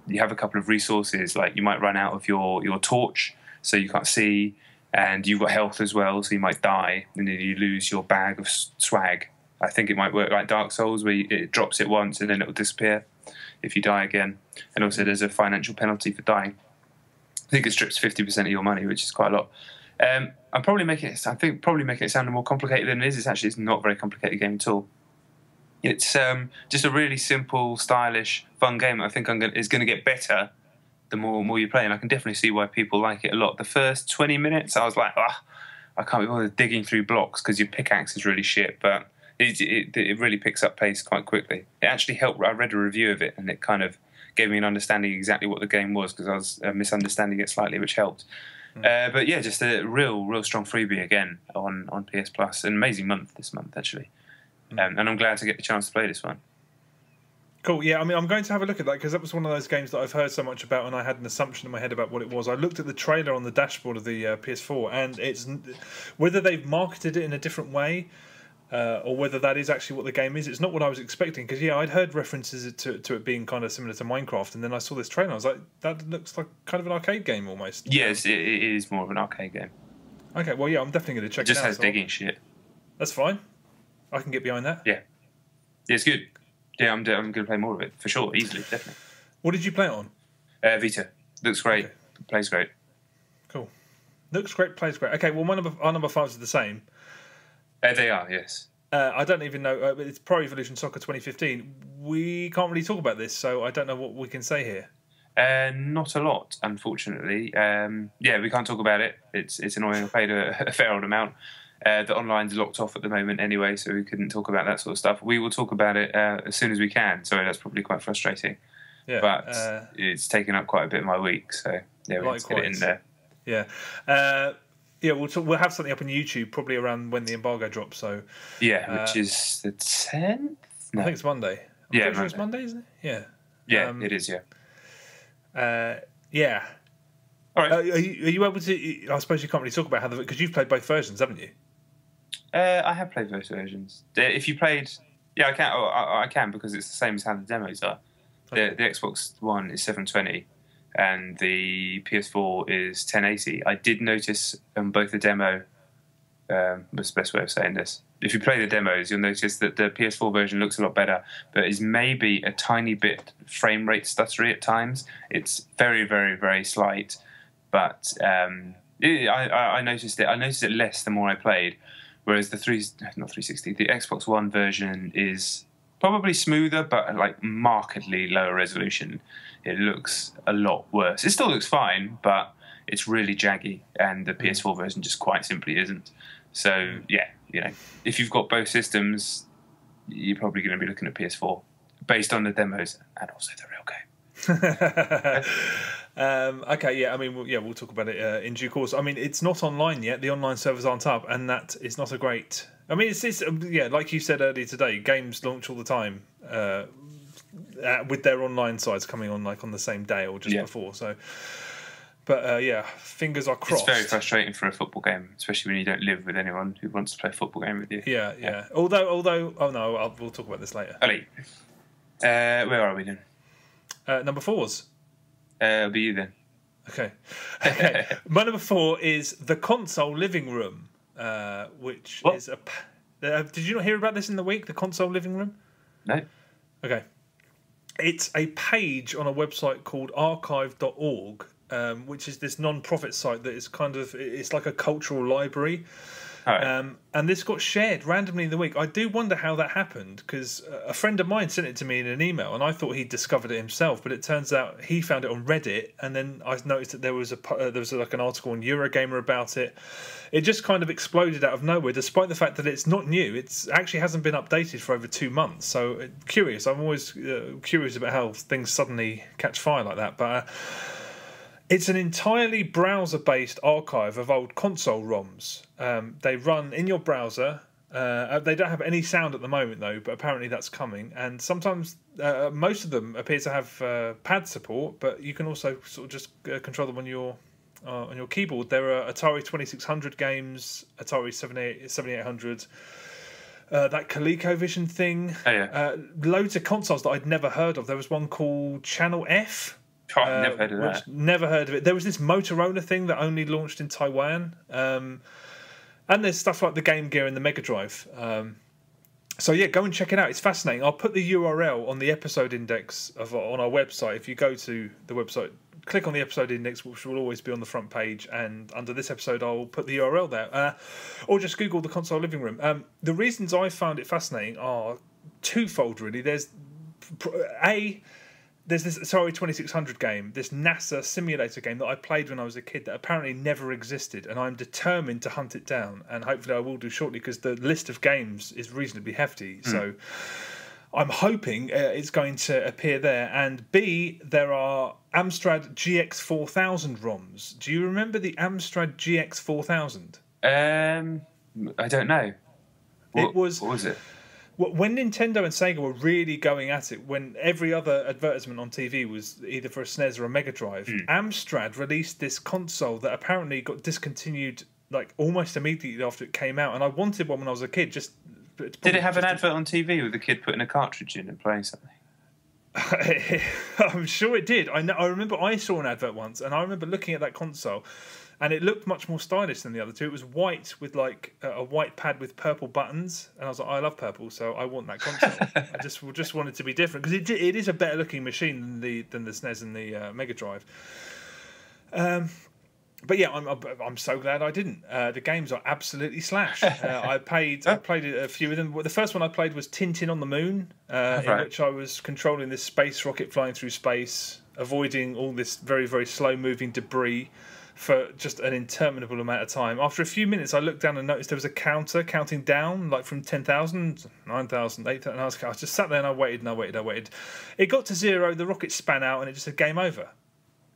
You have a couple of resources, like you might run out of your torch, so you can't see, and you've got health as well, so you might die, and then you lose your bag of swag. I think it might work like Dark Souls, where it drops it once and then it'll disappear if you die again. And also there's a financial penalty for dying. I think it strips 50% of your money, which is quite a lot. I'm probably making it sound more complicated than it is. It's not a very complicated game at all. It's just a really simple, stylish, fun game. I think it's going to get better the more you play, and I can definitely see why people like it a lot. The first 20 minutes, I was like, I can't be bothered digging through blocks because your pickaxe is really shit. But it really picks up pace quite quickly. It actually helped. I read a review of it, and it kind of gave me an understanding exactly what the game was, because I was misunderstanding it slightly, which helped. But yeah, just a real strong freebie again on PS Plus. An amazing month this month, actually. And I'm glad to get the chance to play this one. Cool. Yeah, I mean, I'm going to have a look at that, because that was one of those games that I've heard so much about, and I had an assumption in my head about what it was. I looked at the trailer on the dashboard of the PS4, and it's whether they've marketed it in a different way, or whether that is actually what the game is. It's not what I was expecting, because I'd heard references to it being kind of similar to Minecraft, and then I saw this trailer and I was like, that looks like kind of an arcade game almost. Yes, it is more of an arcade game. Okay, well, yeah, I'm definitely going to check it out. It just has digging shit. That's fine. I can get behind that. Yeah, it's good. Yeah, I'm going to play more of it for sure, easily, definitely. What did you play it on? Vita. Looks great. Okay. Plays great. Cool. Looks great. Plays great. Okay, well, our number 5s are the same. They are, yes. I don't even know. It's Pro Evolution Soccer 2015. We can't really talk about this, so I don't know what we can say here. Not a lot, unfortunately. We can't talk about it. It's annoying. I paid a fair old amount. The online's locked off at the moment anyway, so we couldn't talk about that sort of stuff. We will talk about it as soon as we can. Sorry, that's probably quite frustrating. Yeah, but it's taken up quite a bit of my week, so yeah, we'll get it in there. Yeah. We'll have something up on YouTube probably around when the embargo drops. So which is the 10th. No. I think it's Monday. I'm pretty sure it's Monday, isn't it? Yeah. Yeah, it is. Yeah. Yeah. All right. Are you able to? I suppose you can't really talk about how because you've played both versions, haven't you? I have played both versions. If you played, I can. I can, because it's the same as how the demos are. Okay. The Xbox One is 720. And the PS4 is 1080. I did notice on both the demo, what's the best way of saying this? If you play the demos, you'll notice that the PS4 version looks a lot better, but is maybe a tiny bit frame rate stuttery at times. It's very, very, very slight, but I noticed it. I noticed it less the more I played, whereas the Xbox One version is probably smoother, but like markedly lower resolution. It looks a lot worse. It still looks fine, but it's really jaggy, and the PS4 version just quite simply isn't. So if you've got both systems, you're probably going to be looking at PS4 based on the demos and also the real game. Okay, yeah. I mean, we'll talk about it in due course. I mean, it's not online yet. The online servers aren't up, and that is not a great. I mean, it's like you said earlier today. Games launch all the time. With their online sites coming on like on the same day or just before, so. But fingers are crossed. It's very frustrating for a football game, especially when you don't live with anyone who wants to play a football game with you. Yeah. Although, we'll talk about this later. Ali, where are we then? Number 4s. It'll be you then. Okay. My number 4 is the console living room, which is a. Did you not hear about this in the week? The console living room? No. Okay. It's a page on a website called archive.org, which is this non-profit site that is it's like a cultural library. Right. And this got shared randomly in the week. I do wonder how that happened, because a friend of mine sent it to me in an email, and I thought he'd discovered it himself, but it turns out he found it on Reddit, and then I noticed that there was like an article on Eurogamer about it. It just kind of exploded out of nowhere, despite the fact that it's not new. It actually hasn't been updated for over 2 months. So curious. I'm always curious about how things suddenly catch fire like that. But it's an entirely browser-based archive of old console ROMs. They run in your browser. They don't have any sound at the moment, though, but apparently that's coming. And sometimes, most of them appear to have pad support, but you can also sort of just control them on your keyboard. There are Atari 2600 games, Atari 7800, that ColecoVision thing. Oh, yeah. Loads of consoles that I'd never heard of. There was one called Channel F. I've never heard of that. Never heard of it. There was this Motorola thing that only launched in Taiwan. And there's stuff like the Game Gear and the Mega Drive. So yeah, go and check it out. It's fascinating. I'll put the URL on the episode index on our website. If you go to the website, click on the episode index, which will always be on the front page, and under this episode I'll put the URL there. Or just Google the console living room. The reasons I found it fascinating are twofold, really. There's there's this Atari 2600 game, this NASA simulator game that I played when I was a kid that apparently never existed, and I'm determined to hunt it down, and hopefully I will do shortly because the list of games is reasonably hefty. So I'm hoping it's going to appear there. And B, there are Amstrad GX4000 ROMs. Do you remember the Amstrad GX4000? I don't know. What was it? When Nintendo and Sega were really going at it, when every other advertisement on TV was either for a SNES or a Mega Drive, Amstrad released this console that apparently got discontinued like almost immediately after it came out, and I wanted one when I was a kid. Did it have an advert on TV with a kid putting a cartridge in and playing something? I'm sure it did. I remember I saw an advert once, and I remember looking at that console, and it looked much more stylish than the other two. It was white with like a white pad with purple buttons, and I was like, I love purple, so I want that console. I just wanted to be different because it is a better looking machine than the SNES and the Mega Drive. But yeah, I'm so glad I didn't. The games are absolutely slash. I played a few of them. The first one I played was Tintin on the Moon, in which I was controlling this space rocket flying through space, avoiding all this very, very slow moving debris for just an interminable amount of time. After a few minutes, I looked down and noticed there was a counter counting down, like from 10,000, 9,000, 8,000. And I was just sat there and I waited. It got to 0, the rocket span out, and it just said game over.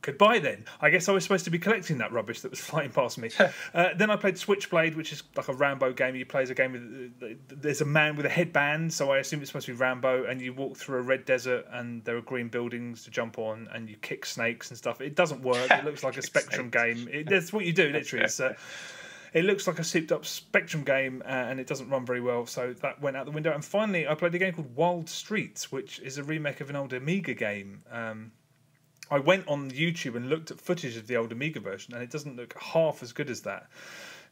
Goodbye then. I guess I was supposed to be collecting that rubbish that was flying past me. Then I played Switchblade, which is like a Rambo game. You play as a game with... There's a man with a headband, so I assume it's supposed to be Rambo, and you walk through a red desert, and there are green buildings to jump on, and you kick snakes and stuff. It doesn't work. It looks like a Spectrum game. That's what you do, literally. It looks like a souped-up Spectrum game, and it doesn't run very well, so that went out the window. And finally, I played a game called Wild Streets, which is a remake of an old Amiga game. I went on YouTube and looked at footage of the old Amiga version, and it doesn't look half as good as that.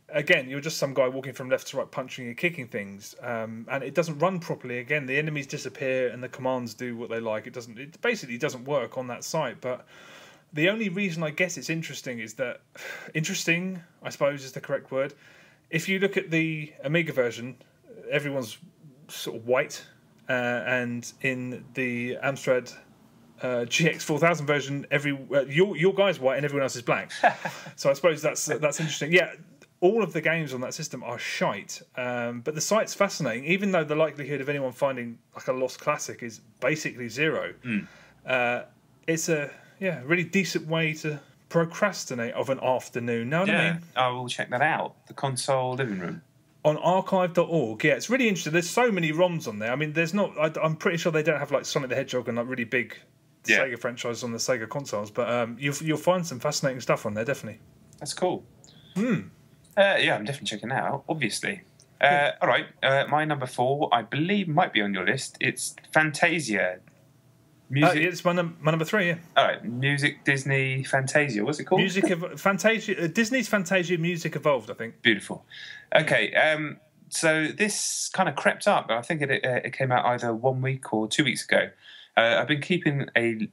Again, you're just some guy walking from left to right, punching and kicking things, and it doesn't run properly. Again, the enemies disappear and the commands do what they like. It basically doesn't work on that site. But the only reason I guess it's interesting is that interesting, I suppose, is the correct word. If you look at the Amiga version, everyone's sort of white, and in the Amstrad GX4000 version, your guy's white and everyone else is black. So I suppose that's interesting. Yeah, all of the games on that system are shite, but the site's fascinating. Even though the likelihood of anyone finding like a lost classic is basically 0, it's a really decent way to procrastinate of an afternoon. Know what I mean? I will check that out. The console living room. On archive.org, yeah, it's really interesting. There's so many ROMs on there. I mean, there's not. I'm pretty sure they don't have like Sonic the Hedgehog and like really big Sega franchises on the Sega consoles, but you'll find some fascinating stuff on there, definitely. That's cool. I'm definitely checking that out, obviously. All right, my number 4, I believe, might be on your list. It's Fantasia. It's my number 3, yeah. All right, Music Disney Fantasia. What's it called? Fantasia. Disney's Fantasia Music Evolved, I think. Beautiful. Okay, so this kind of crept up. I think it came out either 1 week or 2 weeks ago. I've been keeping an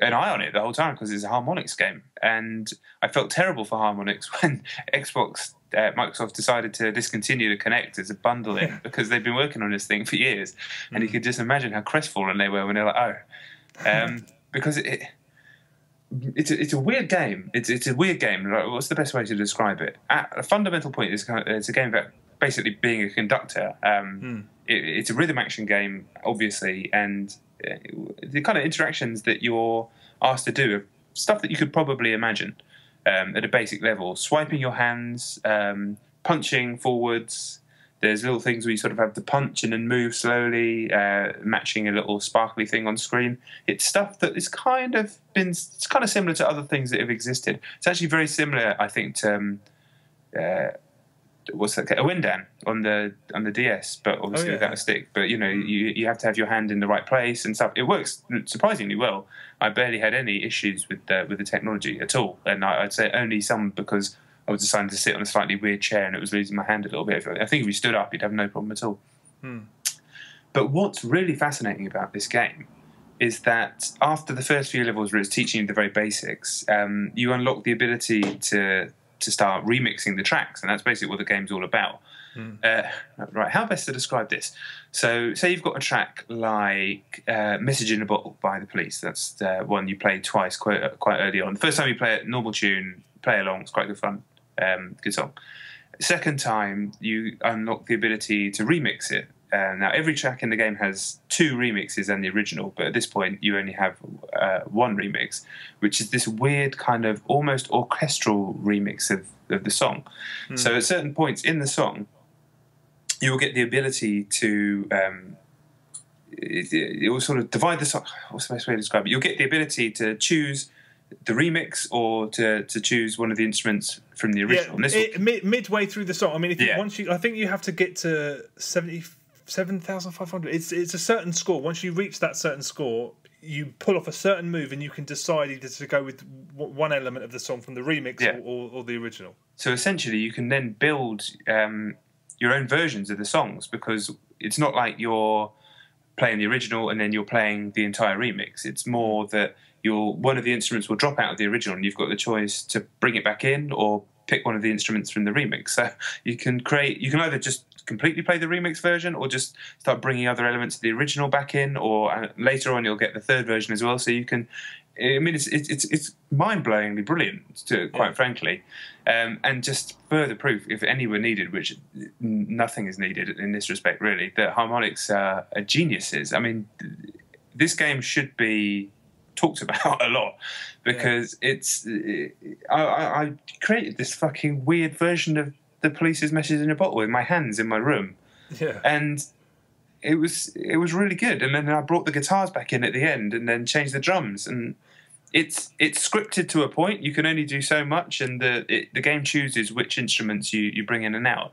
eye on it the whole time because it's a harmonics game, and I felt terrible for harmonics when Microsoft decided to discontinue the Kinect as a bundle because they've been working on this thing for years, and you could just imagine how crestfallen they were when they're like, because it's a weird game. It's a weird game. Like, what's the best way to describe it? At a fundamental point, it's a game about basically being a conductor. It's a rhythm action game, obviously, and the kind of interactions that you're asked to do are stuff that you could probably imagine at a basic level. Swiping your hands, punching forwards. There's little things where you sort of have to punch and then move slowly, matching a little sparkly thing on screen. It's stuff that is kind of similar to other things that have existed. It's actually very similar, I think, to what's that? A Windan on the DS, but obviously without a stick. But you have to have your hand in the right place and stuff. It works surprisingly well. I barely had any issues with the technology at all, and I'd say only some because I was deciding to sit on a slightly weird chair and it was losing my hand a little bit. I think if you stood up, you'd have no problem at all. But what's really fascinating about this game is that after the first few levels where it's teaching you the very basics, you unlock the ability to start remixing the tracks, and that's basically what the game's all about. Right, how best to describe this? So, say you've got a track like "Message in a Bottle" by the Police. That's the one you played twice quite early on. The first time you play it, normal tune, play along. It's quite good fun. Good song. Second time, you unlock the ability to remix it. Now, every track in the game has 2 remixes and the original, but at this point, you only have 1 remix, which is this weird kind of almost orchestral remix of the song. So, at certain points in the song, you will get the ability to it will sort of divide the song. What's the best way to describe it? You'll get the ability to choose the remix or to choose one of the instruments from the original. Midway through the song. I mean, I think you have to get to 77,500. It's a certain score. Once you reach that certain score, you pull off a certain move, and you can decide either to go with one element of the song from the remix or the original. So essentially, you can then build your own versions of the songs, because it's not like you're playing the original and then you're playing the entire remix. It's more that one of the instruments will drop out of the original, and you've got the choice to bring it back in or pick one of the instruments from the remix. So you can either just completely play the remix version, or just start bringing other elements of the original back in, or later on you'll get the third version as well. So you can. I mean, it's mind-blowingly brilliant, quite frankly, and just further proof, if any were needed, which nothing is needed in this respect, really, that harmonics are geniuses. I mean, this game should be talked about a lot, because I created this fucking weird version of the Police's Message in a Bottle with my hands in my room, and it was really good. And then I brought the guitars back in at the end, and then changed the drums, and it's scripted to a point. You can only do so much, and the game chooses which instruments you bring in and out,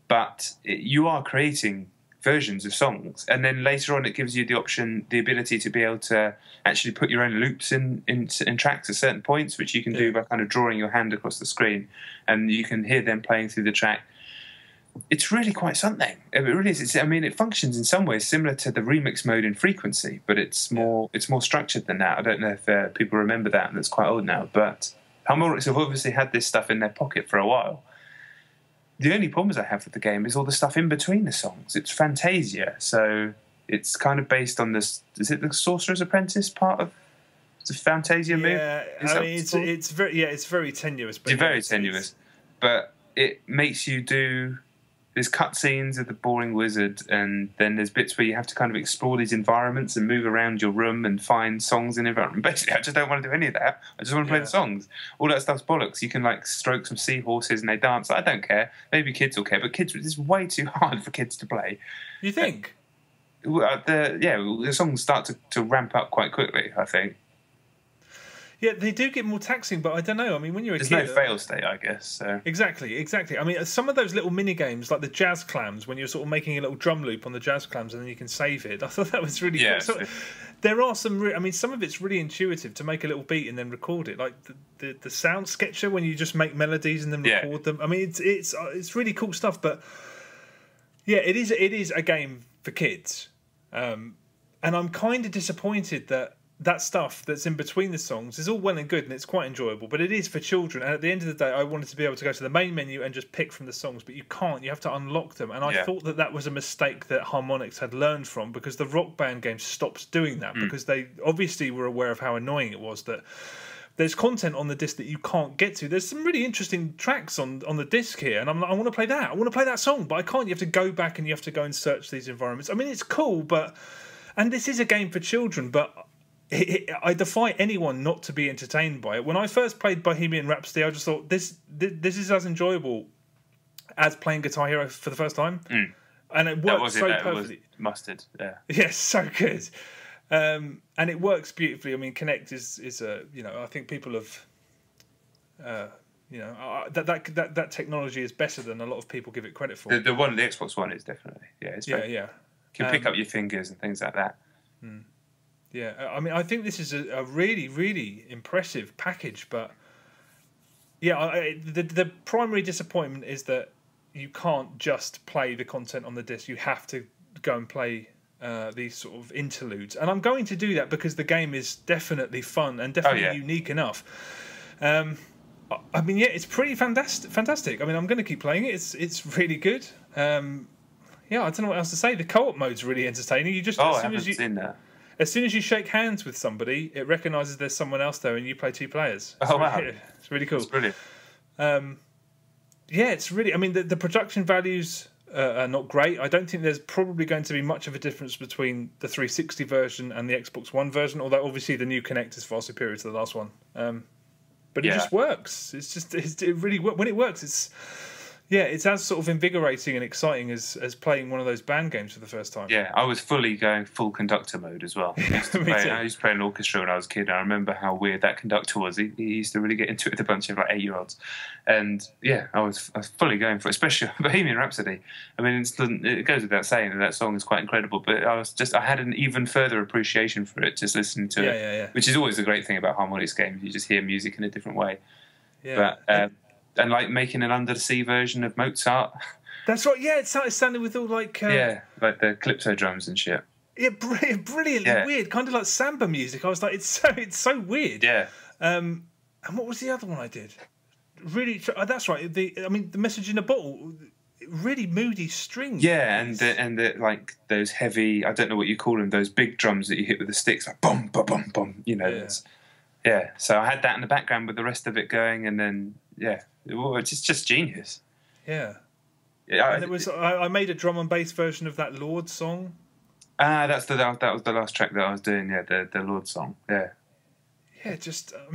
but you are creating versions of songs, and then later on it gives you the ability to be able to actually put your own loops in tracks at certain points, which you can do by kind of drawing your hand across the screen, and you can hear them playing through the track. It's really quite something. It really is. I mean, it functions in some ways similar to the remix mode in Frequency, but it's more structured than that. I don't know if people remember that, and it's quite old now, but Harmonix have obviously had this stuff in their pocket for a while. The only problems I have with the game is all the stuff in between the songs. It's Fantasia, so it's kind of based on this. Is it the Sorcerer's Apprentice part of the Fantasia move? Yeah, I mean, it's very tenuous. But it's very tenuous, but it makes you do. There's cutscenes of the boring wizard, and then there's bits where you have to kind of explore these environments and move around your room and find songs in environment. Basically, I just don't want to do any of that. I just want to play the songs. All that stuff's bollocks. You can like stroke some seahorses and they dance. I don't care. Maybe kids will care, but kids, it's way too hard for kids to play. You think? The songs start to ramp up quite quickly, I think. Yeah, they do get more taxing, but I don't know. I mean, when you're a kid... There's no fail state, I guess. So. Exactly. I mean, some of those little mini-games, like the jazz clams, when you're sort of making a little drum loop on the jazz clams and then you can save it, I thought that was really cool. So, there are some... I mean, some of it's really intuitive to make a little beat and then record it. Like the sound sketcher, when you just make melodies and then record them. I mean, it's really cool stuff, but... Yeah, it is a game for kids. And I'm kind of disappointed that stuff that's in between the songs is all well and good and it's quite enjoyable, but it is for children. And at the end of the day, I wanted to be able to go to the main menu and just pick from the songs, but you can't. You have to unlock them. And I thought that was a mistake that Harmonix had learned from, because the Rock Band game stopped doing that, because they obviously were aware of how annoying it was that there's content on the disc that you can't get to. There's some really interesting tracks on the disc here, and I'm like, I want to play that. I want to play that song, but I can't. You have to go back and you have to go and search these environments. I mean, it's cool, and this is a game for children, but I defy anyone not to be entertained by it. When I first played Bohemian Rhapsody, I just thought this is as enjoyable as playing Guitar Hero for the first time, and it works perfectly. It was mustard, yeah. Yes, so good, and it works beautifully. I mean, Kinect is a I think people have that technology is better than a lot of people give it credit for. The Xbox One is definitely it's You can pick up your fingers and things like that. Yeah, I mean, I think this is a really, really impressive package, but the primary disappointment is that you can't just play the content on the disc. You have to go and play these sort of interludes, and I'm going to do that because the game is definitely fun and definitely unique enough. I mean, yeah, it's pretty fantastic. I mean, I'm going to keep playing it. It's really good. Yeah, I don't know what else to say. The co-op mode's really entertaining. You just I haven't seen that. As soon as you shake hands with somebody, it recognises there's someone else there, and you play 2 players. Wow, it's really cool. It's brilliant. Yeah, it's really. I mean, the production values are not great. I don't think there's probably going to be much of a difference between the 360 version and the Xbox One version. Although obviously the new Kinect is far superior to the last one. But it just works. It really when it works. It's as sort of invigorating and exciting as playing one of those band games for the first time. Yeah, I was fully going full conductor mode as well. I used to play an orchestra when I was a kid. And I remember how weird that conductor was. He used to really get into it with a bunch of 8-year-olds. And yeah, I was fully going for it, especially Bohemian Rhapsody. I mean, it goes without saying that song is quite incredible, but I had an even further appreciation for it just listening to it, which is always the great thing about harmonics games. You just hear music in a different way. Yeah. But, and like making an under-the-sea version of Mozart. That's right. Yeah, it sounded with all like like the calypso drums and shit. Yeah, brilliantly weird, kind of like samba music. I was like, it's so weird. Yeah. And what was the other one I did? Really, that's right. The message in a bottle. Really moody strings. Yeah, and the like those heavy. I don't know what you call them. Those big drums that you hit with the sticks, like bum bum bum bum. You know. Yeah. So I had that in the background with the rest of it going, and then it's just genius. Yeah. And I made a drum and bass version of that Lord song. That was the last track that I was doing. Yeah, the Lord song. Yeah. Yeah,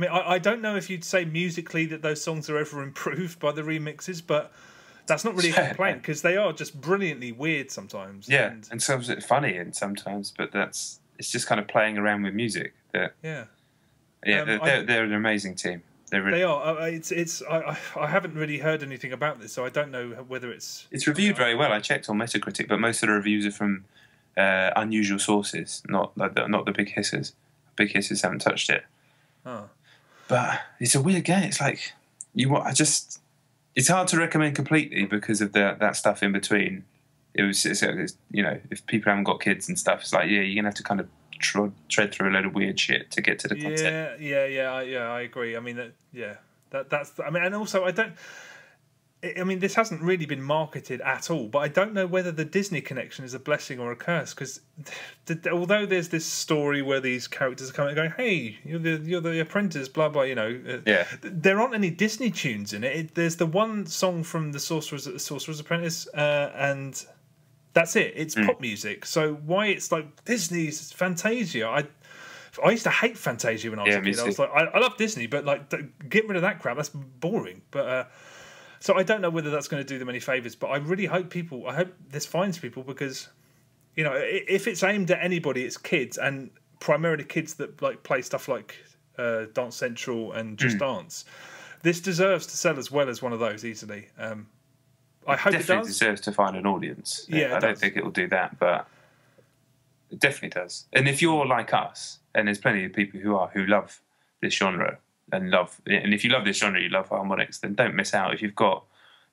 I don't know if you'd say musically that those songs are ever improved by the remixes, but that's not really a complaint because they are just brilliantly weird sometimes. Yeah, and sometimes funny, and sometimes, but it's just kind of playing around with music. They're an amazing team. They are. I haven't really heard anything about this, so I don't know whether it's reviewed very well. I checked on Metacritic, but most of the reviews are from unusual sources, not the big hitters. Big hitters haven't touched it. Oh. But it's a weird game. It's like it's hard to recommend completely because of that stuff in between. It's if people haven't got kids and stuff, it's like you're gonna have to kind of tread through a load of weird shit to get to the content. I agree. I mean, that's. I mean, and also this hasn't really been marketed at all, but I don't know whether the Disney connection is a blessing or a curse because although there's this story where these characters are coming and going, "Hey, you're the apprentice," blah blah, there aren't any Disney tunes in it. There's the one song from the Sorcerer's Apprentice, and that's it. It's pop music. So why it's like Disney's Fantasia? I used to hate Fantasia when I was a kid. I was like, I love Disney, but like, get rid of that crap. That's boring. But so I don't know whether that's going to do them any favors. But I really hope I hope this finds people because, if it's aimed at anybody, it's kids and primarily kids that like play stuff like Dance Central and Just Dance. This deserves to sell as well as one of those easily. I hope it definitely deserves to find an audience. Yeah, I don't think it will do that, but it definitely does. And if you're like us, and there's plenty of people who love this genre and if you love this genre, you love harmonics, then don't miss out. If you've got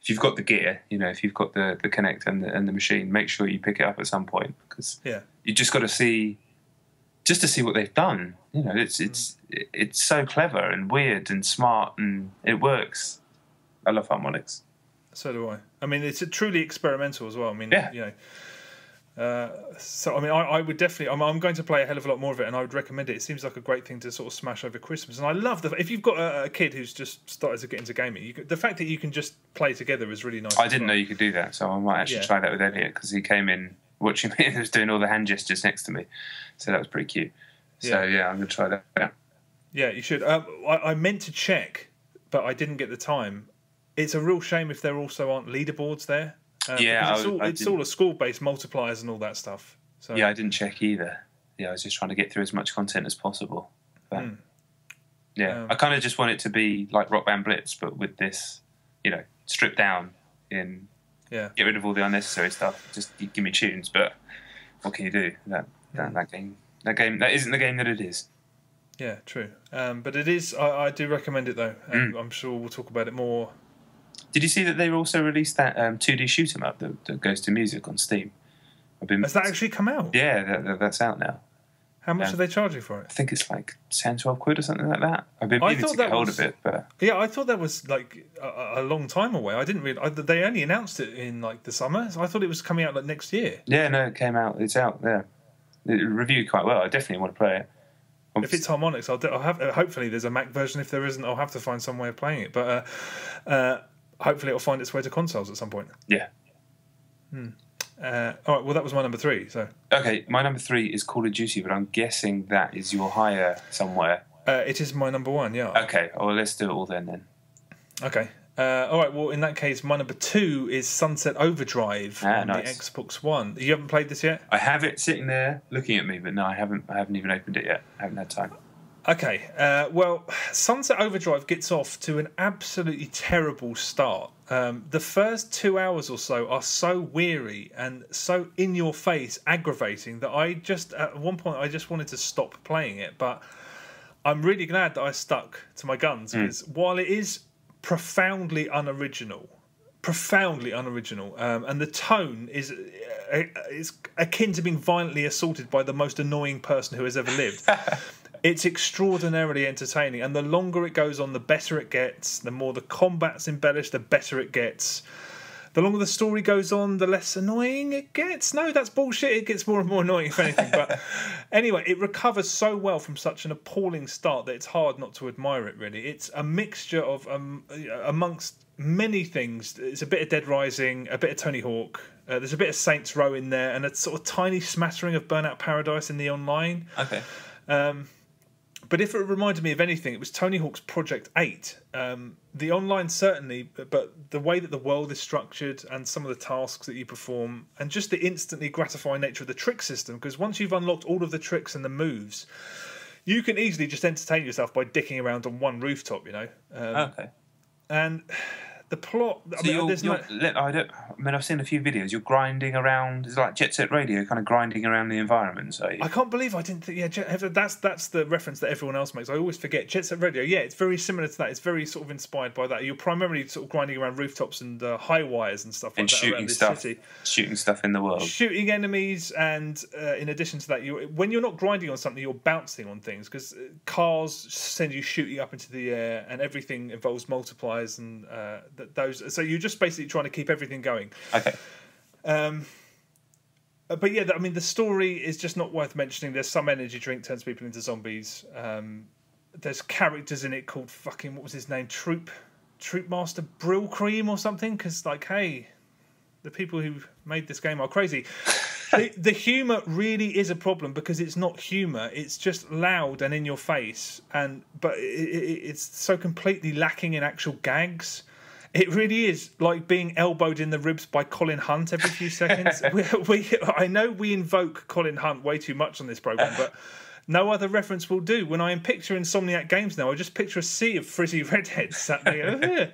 the gear, if you've got the Kinect and the machine, make sure you pick it up at some point because you just got to see what they've done. It's so clever and weird and smart and it works. I love harmonics. So do I. I mean, it's truly experimental as well. I mean, so I mean, I would definitely. I'm going to play a hell of a lot more of it, and I would recommend it. It seems like a great thing to sort of smash over Christmas. And I love if you've got a kid who's just started to get into gaming, the fact that you can just play together is really nice. I didn't know you could do that, so I might actually try that with Elliot because he came in watching me and was doing all the hand gestures next to me, so that was pretty cute. So I'm going to try that. Yeah, you should. I meant to check, but I didn't get the time. It's a real shame if there also aren't leaderboards there. It's all a school-based multipliers and all that stuff. So. Yeah, I didn't check either. Yeah, I was just trying to get through as much content as possible. But, I kind of just want it to be like Rock Band Blitz, but with this, stripped down and get rid of all the unnecessary stuff. Just give me tunes, but what can you do? That game that isn't the game that it is. Yeah, true. But it is. I do recommend it though, and I'm sure we'll talk about it more. Did you see that they also released that 2D shoot 'em up that goes to music on Steam? Has that actually come out? Yeah, that's out now. How much are they charging for it? I think it's like 10, 12 quid or something like that. I've been meaning to get hold of it, but yeah, I thought that was like a long time away. I didn't really. They only announced it in like the summer, so I thought it was coming out like next year. Yeah, no, it came out. It's out there. It reviewed quite well. I definitely want to play it. If it's harmonics, I'll have. Hopefully, there's a Mac version. If there isn't, I'll have to find some way of playing it. But hopefully, it'll find its way to consoles at some point. Yeah. All right. Well, that was my number 3. So okay, my number 3 is Call of Duty, but I'm guessing that is your higher somewhere. It is my number 1. Yeah. Okay. Well, let's do it all then. Okay. All right. Well, in that case, my number 2 is Sunset Overdrive on the Xbox One. You haven't played this yet? I have it sitting there looking at me, but no, I haven't even opened it yet. I haven't had time. Okay. Well, Sunset Overdrive gets off to an absolutely terrible start. The first 2 hours or so are so weary and so in your face, aggravating that at one point I just wanted to stop playing it. But I'm really glad that I stuck to my guns, because while it is profoundly unoriginal, and the tone is akin to being violently assaulted by the most annoying person who has ever lived. It's extraordinarily entertaining, and the longer it goes on, the better it gets. The more the combat's embellished, the better it gets. The longer the story goes on, the less annoying it gets. No, that's bullshit. It gets more and more annoying, if anything. But anyway, it recovers so well from such an appalling start that it's hard not to admire it, really. It's a mixture of, amongst many things, it's a bit of Dead Rising, a bit of Tony Hawk, there's a bit of Saints Row in there, and a sort of tiny smattering of Burnout Paradise in the online. Okay. But if it reminded me of anything, it was Tony Hawk's Project 8. The online certainly, but the way that the world is structured and some of the tasks that you perform, and just the instantly gratifying nature of the trick system, because once you've unlocked all of the tricks and the moves, you can easily just entertain yourself by dicking around on one rooftop, you know. Okay. And the plot... I've seen a few videos. You're grinding around. It's like Jet Set Radio, kind of grinding around the environment. So I can't believe I didn't think... Yeah, that's the reference that everyone else makes. I always forget. Jet Set Radio, yeah, it's very similar to that. It's very sort of inspired by that. You're primarily sort of grinding around rooftops and high wires and stuff like that around this city. Shooting stuff in the world. Shooting enemies, and in addition to that, when you're not grinding on something, you're bouncing on things, because cars send you shooting up into the air, and everything involves multipliers and those... So you're just basically trying to keep everything going. Okay. But yeah, I mean, the story is just not worth mentioning. There's some energy drink turns people into zombies. There's characters in it called fucking, what was his name? Troop Master Brill Cream or something? Because, like, hey, the people who made this game are crazy. The humour really is a problem, because it's not humour. It's just loud and in your face. But it's so completely lacking in actual gags. It really is like being elbowed in the ribs by Colin Hunt every few seconds. I know we invoke Colin Hunt way too much on this programme, but no other reference will do. When I picture Insomniac Games now, I just picture a sea of frizzy redheads sat there.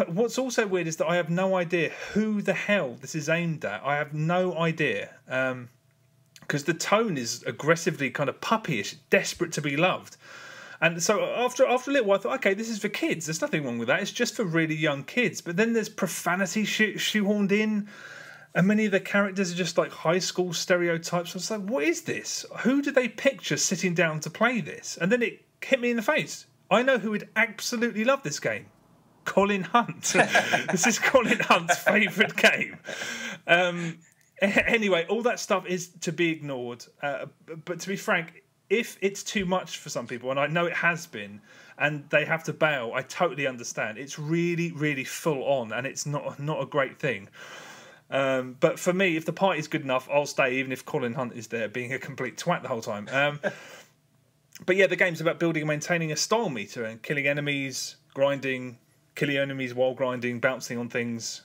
What's also weird is that I have no idea who the hell this is aimed at. I have no idea. Because the tone is aggressively kind of puppyish, desperate to be loved. And so after a little while, I thought, okay, this is for kids. There's nothing wrong with that. It's just for really young kids. But then there's profanity shoehorned in, and many of the characters are just like high school stereotypes. I was like, what is this? Who do they picture sitting down to play this? And then it hit me in the face. I know who would absolutely love this game. Colin Hunt. This is Colin Hunt's favourite game. Anyway, all that stuff is to be ignored. But to be frank, if it's too much for some people, and I know it has been, and they have to bail, I totally understand. It's really, really full on, and it's not a great thing. But for me, if the party's good enough, I'll stay, even if Colin Hunt is there being a complete twat the whole time. But yeah, the game's about building and maintaining a style meter and killing enemies, grinding, killing enemies while grinding, bouncing on things,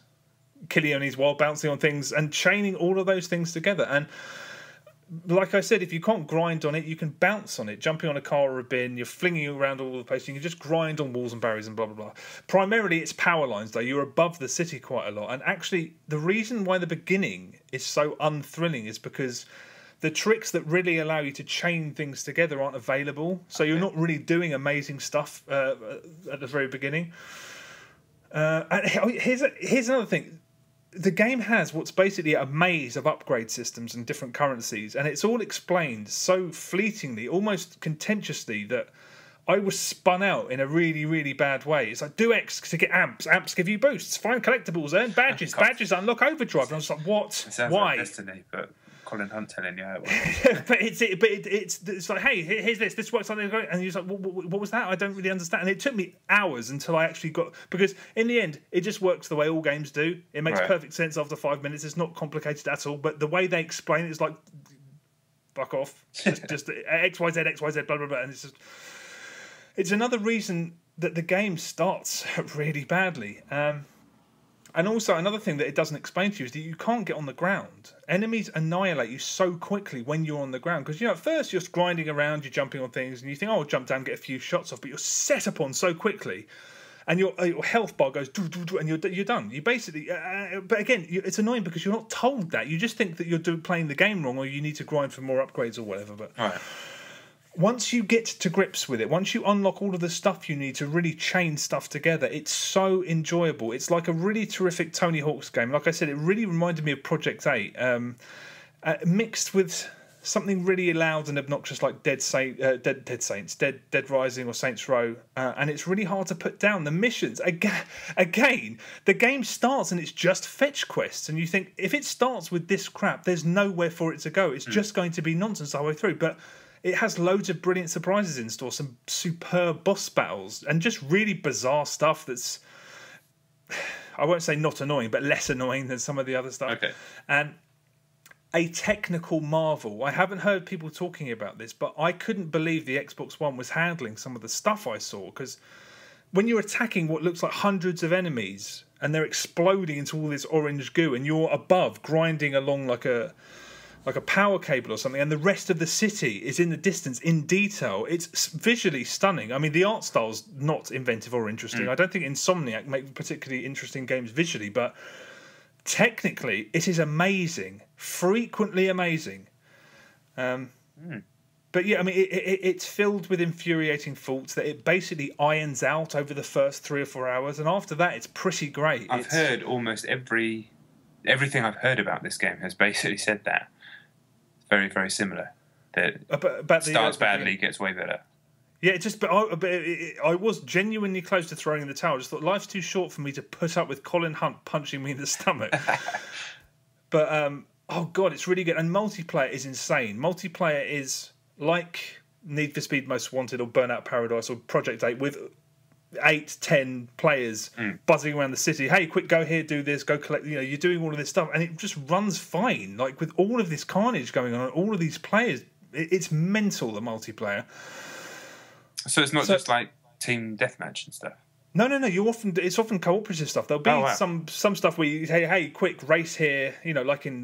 killing enemies while bouncing on things, and chaining all of those things together. And like I said, if you can't grind on it, you can bounce on it. Jumping on a car or a bin, you're flinging it around all over the place. You can just grind on walls and barriers and blah, blah, blah. Primarily, it's power lines, though. You're above the city quite a lot. And actually, the reason why the beginning is so unthrilling is because the tricks that really allow you to chain things together aren't available. So you're not really doing amazing stuff at the very beginning. And here's another thing. the game has what's basically a maze of upgrade systems and different currencies, and it's all explained so fleetingly, almost contentiously, that I was spun out in a really, really bad way. It's like, do X to get amps. Amps give you boosts. Find collectibles. Earn badges. Badges unlock Overdrive. And I was like, what? It sounds Why? like Destiny, but Colin Hunt telling you how it works. But it's like, hey, here's this. This works something great. And you're like, what was that? I don't really understand. And it took me hours until I actually got... Because in the end, it just works the way all games do. It makes perfect sense after 5 minutes. It's not complicated at all. But the way they explain it is like, fuck off. Just X, Y, Z, X, Y, Z, blah, blah, blah. And it's just... It's another reason that the game starts really badly. And also another thing that it doesn't explain to you is that you can't get on the ground. Enemies annihilate you so quickly when you're on the ground. Because, at first you're just grinding around, you're jumping on things, and you think, oh, I'll jump down, get a few shots off. But you're set upon so quickly. And your health bar goes, and you're done. You basically... but again, it's annoying because you're not told that. You just think that you're playing the game wrong or you need to grind for more upgrades or whatever. But... Right. Once you get to grips with it, once you unlock all of the stuff you need to really chain stuff together, it's so enjoyable. It's like a really terrific Tony Hawk's game. Like I said, it really reminded me of Project 8, mixed with something really loud and obnoxious like Dead Rising or Saints Row, and it's really hard to put down. The missions, again, the game starts and it's just fetch quests, and you think, if it starts with this crap, there's nowhere for it to go. It's just going to be nonsense the whole way through, but... It has loads of brilliant surprises in store, some superb boss battles, and just really bizarre stuff that's, I won't say not annoying, but less annoying than some of the other stuff. Okay. And a technical marvel. I haven't heard people talking about this, but I couldn't believe the Xbox One was handling some of the stuff I saw, because when you're attacking what looks like hundreds of enemies, and they're exploding into all this orange goo, and you're above grinding along like a power cable or something, and the rest of the city is in the distance in detail. It's visually stunning. I mean, the art style's not inventive or interesting. I don't think Insomniac make particularly interesting games visually, but technically it is amazing, frequently amazing. But yeah, I mean, it's filled with infuriating faults that it basically irons out over the first 3 or 4 hours, and after that it's pretty great. I've heard almost everything I've heard about this game has basically said that. Very, very similar. That starts badly, gets way better. Yeah, I was genuinely close to throwing in the towel. I just thought life's too short for me to put up with Colin Hunt punching me in the stomach. But oh god, it's really good, and multiplayer is insane. Multiplayer is like Need for Speed Most Wanted or Burnout Paradise or Project 8 with 8-10 players buzzing around the city. Hey, quick, go here, do this, go collect. You're doing all of this stuff, and it just runs fine. Like with all of this carnage going on, all of these players, it's mental. The multiplayer. So it's not just like team deathmatch and stuff. No. It's often cooperative stuff. There'll be some stuff where you say, hey, quick, race here. Like in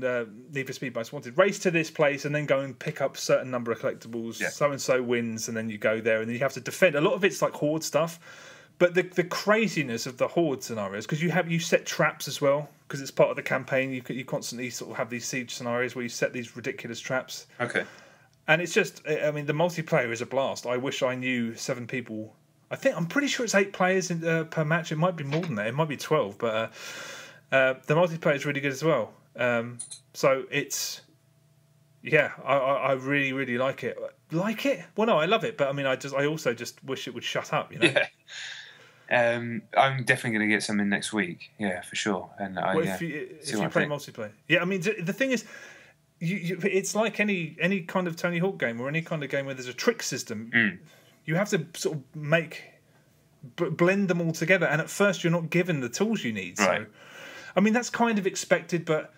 Need for Speed Most Wanted, race to this place and then go and pick up a certain number of collectibles. So and so wins, and then you go there, and then you have to defend. A lot of it's like Horde stuff. But the craziness of the Horde scenarios, because you set traps as well, because it's part of the campaign. You constantly sort of have these siege scenarios where you set these ridiculous traps. Okay. And it's just, I mean, the multiplayer is a blast. I wish I knew 7 people. I'm pretty sure it's 8 players per match. It might be more than that. It might be 12. But the multiplayer is really good as well. So it's, yeah, I really, really like it. Like it? Well, no, I love it. But I mean, I also just wish it would shut up. Yeah. I'm definitely going to get some in next week. Yeah, for sure. And if you play multiplayer, yeah. I mean, the thing is, it's like any kind of Tony Hawk game or any kind of game where there's a trick system. You have to sort of blend them all together, and at first you're not given the tools you need. Right. So, I mean, that's kind of expected, but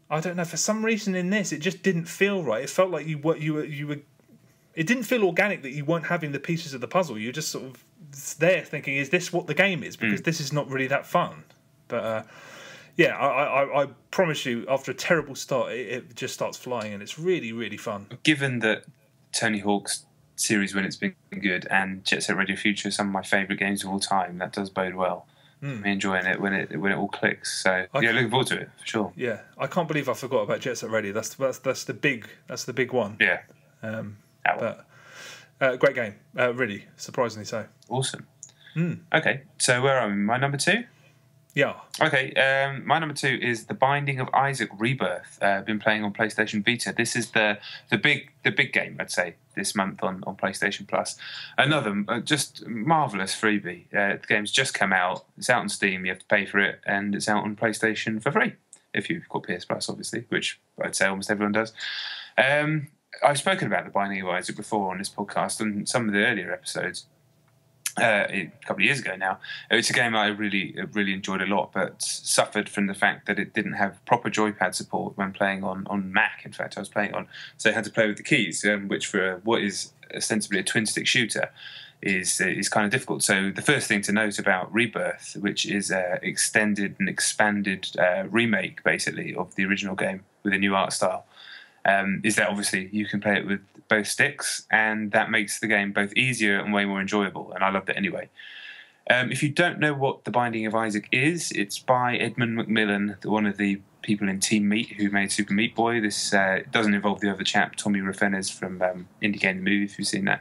I don't know. For some reason, in this, it just didn't feel right. It felt like you were. It didn't feel organic that you weren't having the pieces of the puzzle. You're just sort of there thinking, is this what the game is? Because this is not really that fun. But yeah, I promise you, after a terrible start, it just starts flying, and it's really, really fun. Given that Tony Hawk's series, when it's been good, and Jet Set Radio Future are some of my favourite games of all time, that does bode well. I'm enjoying it when it all clicks. So looking forward to it for sure. Yeah, I can't believe I forgot about Jet Set Radio. That's the big one. Yeah. But great game, really surprisingly so. Awesome. Okay, so where am I? My number 2? Yeah. Okay, my number 2 is The Binding of Isaac Rebirth. Been playing on PlayStation Vita. This is the big game, I'd say, this month on PlayStation Plus. Another just marvellous freebie. The game's just come out. It's out on Steam. You have to pay for it, and it's out on PlayStation for free if you've got PS Plus, obviously, which I'd say almost everyone does. I've spoken about The Binding of Isaac before on this podcast and some of the earlier episodes. A couple of years ago now. It's a game I really enjoyed a lot, but suffered from the fact that it didn't have proper joypad support when playing on Mac. In fact, I was playing on, so I had to play with the keys, which for what is ostensibly a twin-stick shooter is kind of difficult. So the first thing to note about Rebirth, which is an extended and expanded remake, basically, of the original game with a new art style, is that obviously you can play it with both sticks, and that makes the game both easier and way more enjoyable, and I loved it anyway. If you don't know what The Binding of Isaac is, it's by Edmund Macmillan, one of the people in Team Meat who made Super Meat Boy. This doesn't involve the other chap, Tommy Rafenes from Indie Game The Movie, if you've seen that.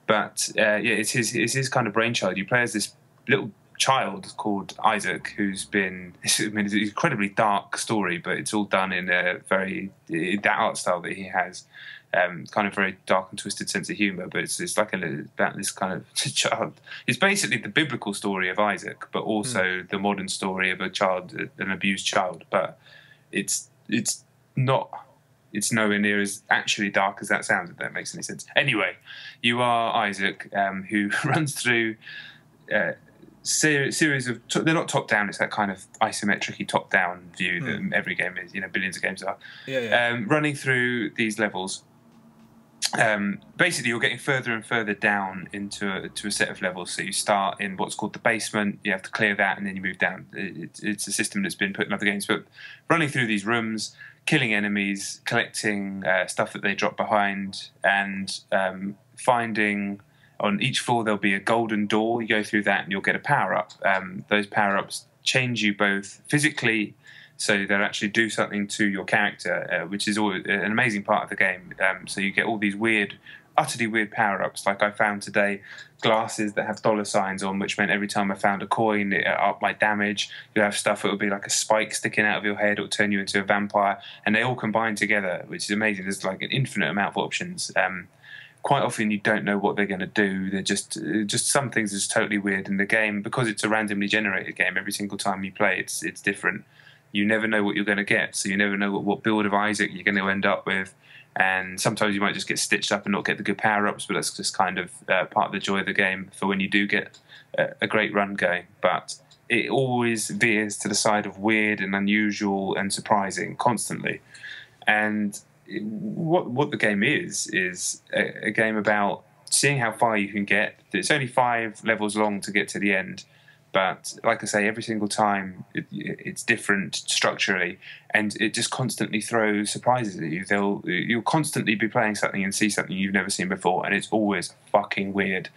But it's his kind of brainchild. You play as this little child called Isaac, who's been, it's an incredibly dark story, but it's all done in a that art style that he has, kind of very dark and twisted sense of humour. But it's like about this kind of child. It's basically the biblical story of Isaac, but also the modern story of a child, an abused child. But it's not. It's nowhere near as actually dark as that sounds, if that makes any sense. Anyway, you are Isaac, who runs through series of, they're not top down, it's that kind of isometric top down view that every game is, billions of games are. Running through these levels, basically you're getting further and further down into a set of levels. So you start in what's called the basement, you have to clear that, and then you move down. It's a system that's been put in other games, but running through these rooms, killing enemies, collecting stuff that they drop behind, and finding, on each floor there'll be a golden door. You go through that and you'll get a power-up. Those power-ups change you both physically, so they'll actually do something to your character, which is always an amazing part of the game. So you get all these utterly weird power-ups. Like I found today glasses that have dollar signs on, which meant every time I found a coin, it upped my damage. You have stuff that would be like a spike sticking out of your head, it will turn you into a vampire, and they all combine together, which is amazing. There's like an infinite amount of options. Quite often you don't know what they're going to do. They're just some things are just totally weird in the game, because it's a randomly generated game. Every single time you play, it's different. You never know what you're going to get, so you never know what build of Isaac you're going to end up with. And sometimes you might just get stitched up and not get the good power-ups, but that's just kind of part of the joy of the game for when you do get a great run going. But it always veers to the side of weird and unusual and surprising constantly. And what the game is a game about seeing how far you can get. It's only 5 levels long to get to the end, but like I say, every single time it's different structurally, and it just constantly throws surprises at you. You'll constantly be playing something and see something you've never seen before, and it's always fucking weird.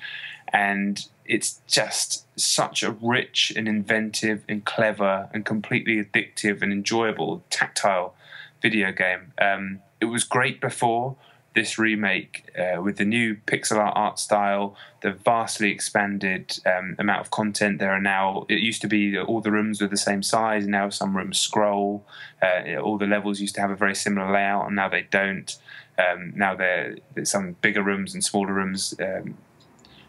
And it's just such a rich and inventive and clever and completely addictive and enjoyable tactile video game. It was great before this remake, with the new pixel art style, the vastly expanded amount of content. There are now, it used to be all the rooms were the same size, now some rooms scroll. All the levels used to have a very similar layout, and now they don't. Now there's some bigger rooms and smaller rooms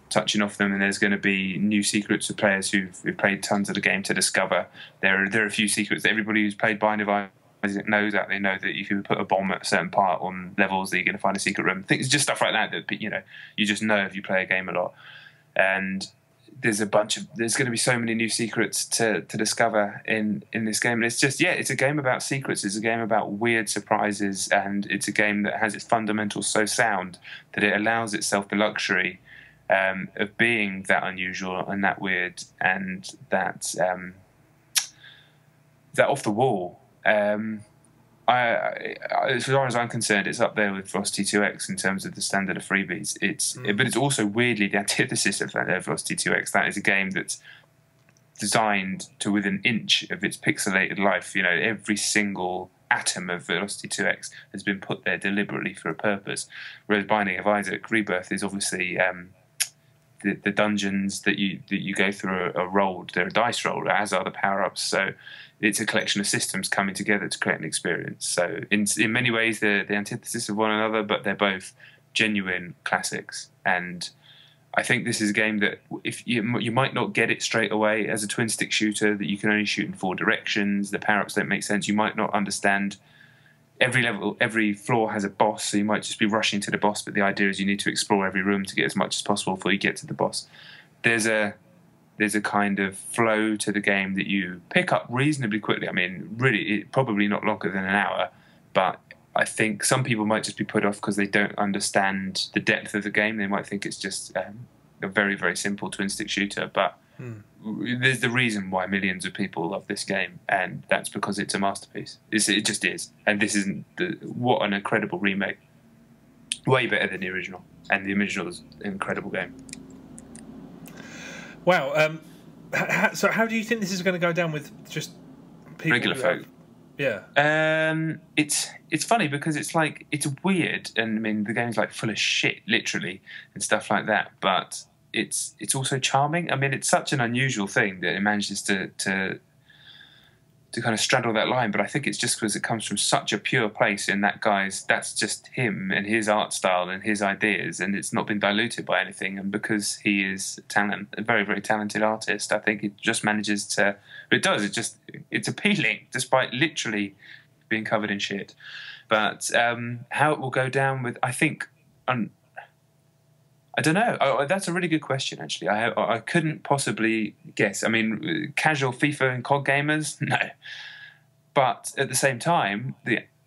touching off them, and there's going to be new secrets for players who've played tons of the game to discover. There are a few secrets that everybody who's played Binding of Isaac knows that. They know that if you put a bomb at a certain part on levels, that you're going to find a secret room. Things, just stuff like that you just know if you play a game a lot. And there's going to be so many new secrets to discover in this game. And it's just, it's a game about secrets. It's a game about weird surprises, and it's a game that has its fundamentals so sound that it allows itself the luxury of being that unusual and that weird and that off the wall. As far as I'm concerned, it's up there with Velocity 2X in terms of the standard of freebies. But it's also weirdly the antithesis of Velocity 2X. That is a game that's designed to within an inch of its pixelated life. Every single atom of Velocity 2X has been put there deliberately for a purpose. Whereas Binding of Isaac Rebirth is obviously the dungeons that you go through are rolled. They're a dice roll, as are the power-ups. So it's a collection of systems coming together to create an experience. So in many ways, they're the antithesis of one another, but they're both genuine classics. And I think this is a game that if you might not get it straight away as a twin-stick shooter, that you can only shoot in 4 directions, the power-ups don't make sense, you might not understand every level, every floor has a boss, so you might just be rushing to the boss, but the idea is you need to explore every room to get as much as possible before you get to the boss. There's a kind of flow to the game that you pick up reasonably quickly. I mean, really, probably not longer than an hour, but I think some people might just be put off because they don't understand the depth of the game. They might think it's just a very, very simple twin-stick shooter, but there's the reason why millions of people love this game, and that's because it's a masterpiece. It just is. And this isn't... what an incredible remake. Way better than the original. And the original was an incredible game. Wow. So how do you think this is going to go down with just people... Regular folk. Yeah. It's funny because it's like, it's weird, and I mean the game's like full of shit, literally, and stuff like that, but it's also charming. I mean, it's such an unusual thing that it manages to kind of straddle that line, but I think it's just because it comes from such a pure place, and that's just him and his art style and his ideas, and it's not been diluted by anything, and because he is a very, very talented artist, I think it just manages to... It's appealing, despite literally being covered in shit. But how it will go down with... I think... I don't know. Oh, that's a really good question, actually. I couldn't possibly guess. I mean, casual FIFA and COD gamers, no. But at the same time,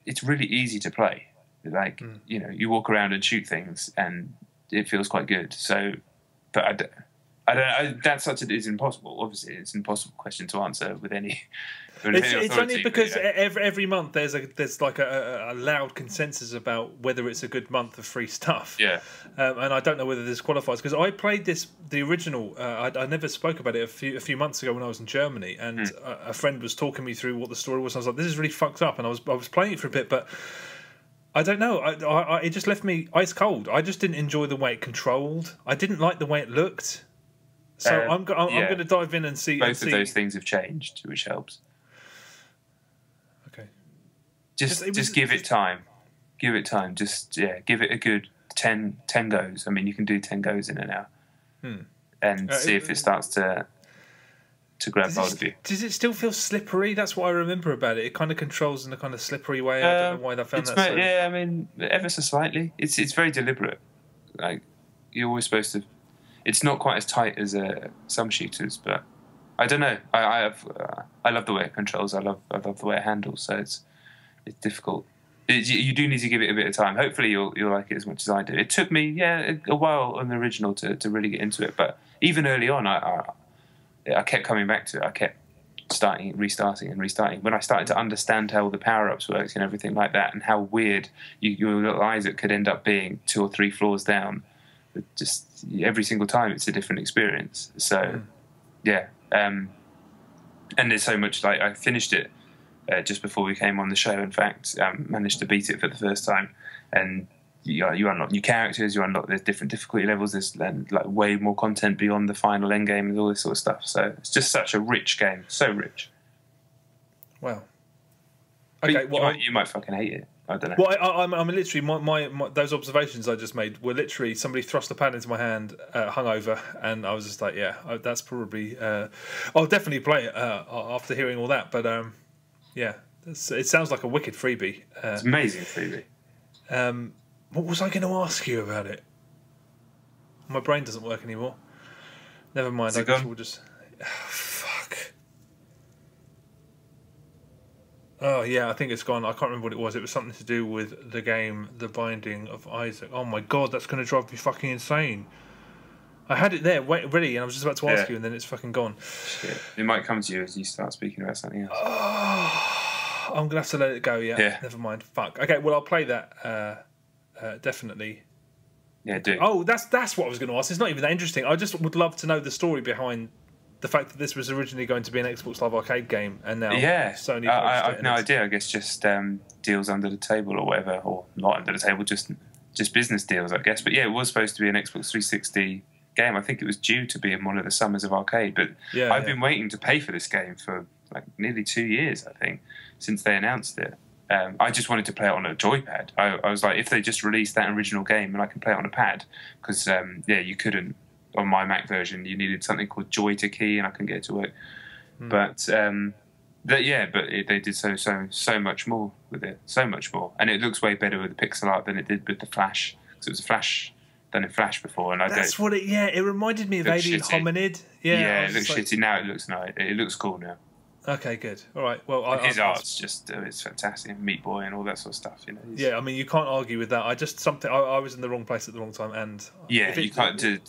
it's really easy to play. Like, you walk around and shoot things, and it feels quite good. So, but I don't know. That's it's impossible. Obviously, it's an impossible question to answer with any... It's only because every month there's like a loud consensus about whether it's a good month of free stuff. Yeah, and I don't know whether this qualifies because I played the original. I never spoke about it a few months ago when I was in Germany, and a friend was talking me through what the story was. And I was like, "This is really fucked up," and I was playing it for a bit, but I don't know. It just left me ice cold. I just didn't enjoy the way it controlled. I didn't like the way it looked. So I'm going to dive in and see. Both of those things have changed, which helps. Just give it time. Give it time. Give it a good 10 goes. I mean, you can do 10 goes in an hour. And see if it starts to grab hold of you. Does it still feel slippery? That's what I remember about it. It kind of controls in a kind of slippery way. I don't know why I found that. Yeah, I mean, ever so slightly. It's very deliberate. Like, you're always supposed to... It's not quite as tight as some shooters, but I don't know. I love the way it controls. I love the way it handles. So it's difficult. You do need to give it a bit of time. Hopefully you'll like it as much as I do. It took me a while on the original to really get into it, but even early on I kept coming back to it. I kept restarting. When I started to understand how the power-ups worked and everything like that, and how weird your little Isaac could end up being 2 or 3 floors down, just every single time it's a different experience. So and there's so much, like, I finished it just before we came on the show. In fact, managed to beat it for the first time, and you unlock new characters, there's different difficulty levels, there's like way more content beyond the final end game and all this sort of stuff. So it's just such a rich game, so rich. Wow. Okay, you might fucking hate it. I don't know. Well, I'm literally my those observations I just made were literally somebody thrust a pad into my hand, hungover, and I was just like, that's probably. I'll definitely play it after hearing all that. But it sounds like a wicked freebie. It's an amazing freebie. What was I going to ask you about it? My brain doesn't work anymore. Never mind. I guess we'll just. Fuck. Oh, yeah, I think it's gone. I can't remember what it was. It was something to do with the game The Binding of Isaac. Oh, my God, that's going to drive me fucking insane. I had it there, ready, and I was just about to ask you, and then it's fucking gone. Shit. It might come to you as you start speaking about something else. Oh, I'm going to have to let it go, yeah. Never mind. Fuck. Okay, well, I'll play that, definitely. Yeah, do. Oh, that's what I was going to ask. It's not even that interesting. I just would love to know the story behind the fact that this was originally going to be an Xbox Live Arcade game, and now Sony... I have no idea. I guess just deals under the table or whatever, or not under the table, just business deals, I guess. But yeah, it was supposed to be an Xbox 360 game. I think it was due to be in one of the summers of arcade, but I've been waiting to pay for this game for like nearly 2 years, I think, since they announced it. I just wanted to play it on a joypad. I was like, if they just released that original game and I can play it on a pad, because you couldn't on my Mac version. You needed something called Joy to key, and I couldn't get it to work. But they did so much more with it, so much more, and it looks way better with the pixel art than it did with the Flash, because it was a Flash done in Flash before, and that's what it. Yeah, it reminded me of Alien Hominid. Yeah, it looks shitty now. It looks nice. It looks cool now. Okay, good. All right. Well, his art's just it's fantastic. Meat Boy and all that sort of stuff. You know. Yeah, I mean, you can't argue with that. I was in the wrong place at the wrong time, and you can't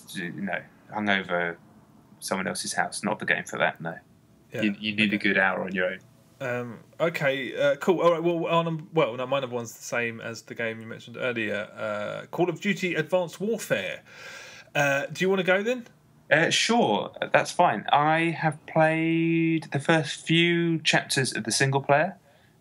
hung over someone else's house. Not the game for that. No. Yeah, you need a good hour on your own. Okay, cool. All right. Well, no, my number one's the same as the game you mentioned earlier. Call of Duty: Advanced Warfare. Do you want to go then? Sure, that's fine. I have played the first few chapters of the single player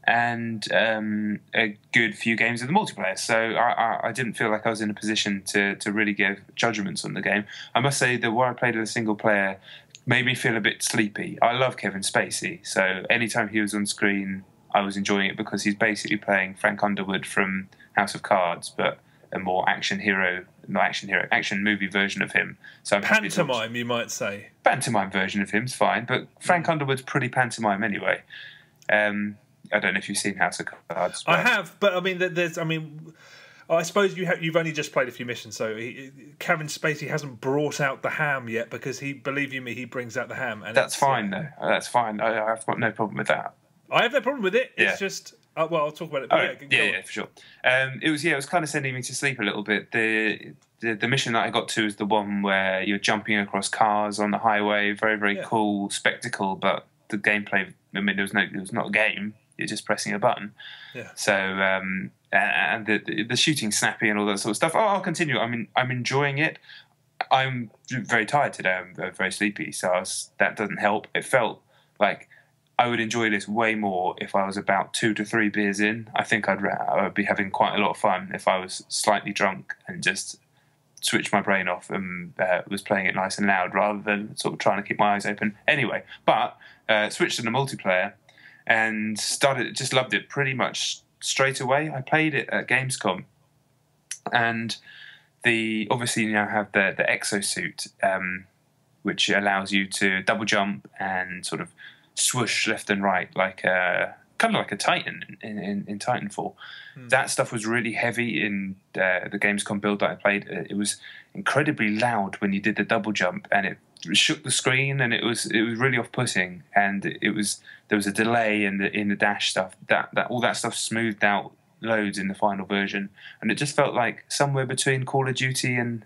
and a good few games of the multiplayer. So I didn't feel like I was in a position to really give judgments on the game. I must say that what I played of the single player made me feel a bit sleepy. I love Kevin Spacey, so anytime he was on screen, I was enjoying it because he's basically playing Frank Underwood from House of Cards, but a more action movie version of him. So pantomime, you might say. Pantomime version of him's fine, but Frank Underwood's pretty pantomime anyway. I don't know if you've seen House of Cards. I have, but I mean, I suppose you've only just played a few missions, so Kevin Spacey hasn't brought out the ham yet, because believe you me, he brings out the ham. And that's fine, though. That's fine. I've got no problem with that. I have no problem with it. Yeah. It's just... well, I'll talk about it. Yeah, for sure. It was kind of sending me to sleep a little bit. The mission that I got to is the one where you're jumping across cars on the highway. Very, very cool spectacle, but the gameplay. I mean, it was not a game. You're just pressing a button. Yeah. So and the shooting snappy and all that sort of stuff. I'll continue. I'm enjoying it. I'm very tired today. I'm very sleepy, so that doesn't help. It felt like I would enjoy this way more if I was about 2 to 3 beers in. I think I would be having quite a lot of fun if I was slightly drunk and just switched my brain off and was playing it nice and loud rather than sort of trying to keep my eyes open. Anyway, but switched to the multiplayer and just loved it pretty much straight away. I played it at Gamescom, and obviously you now have the exosuit, which allows you to double jump and sort of swoosh left and right like kind of like a Titan in Titanfall. That stuff was really heavy in the Gamescom build that I played. It was incredibly loud when you did the double jump, and it shook the screen, and it was really off-putting. And there was a delay in the dash stuff. That all that stuff smoothed out loads in the final version, and it just felt like somewhere between Call of Duty and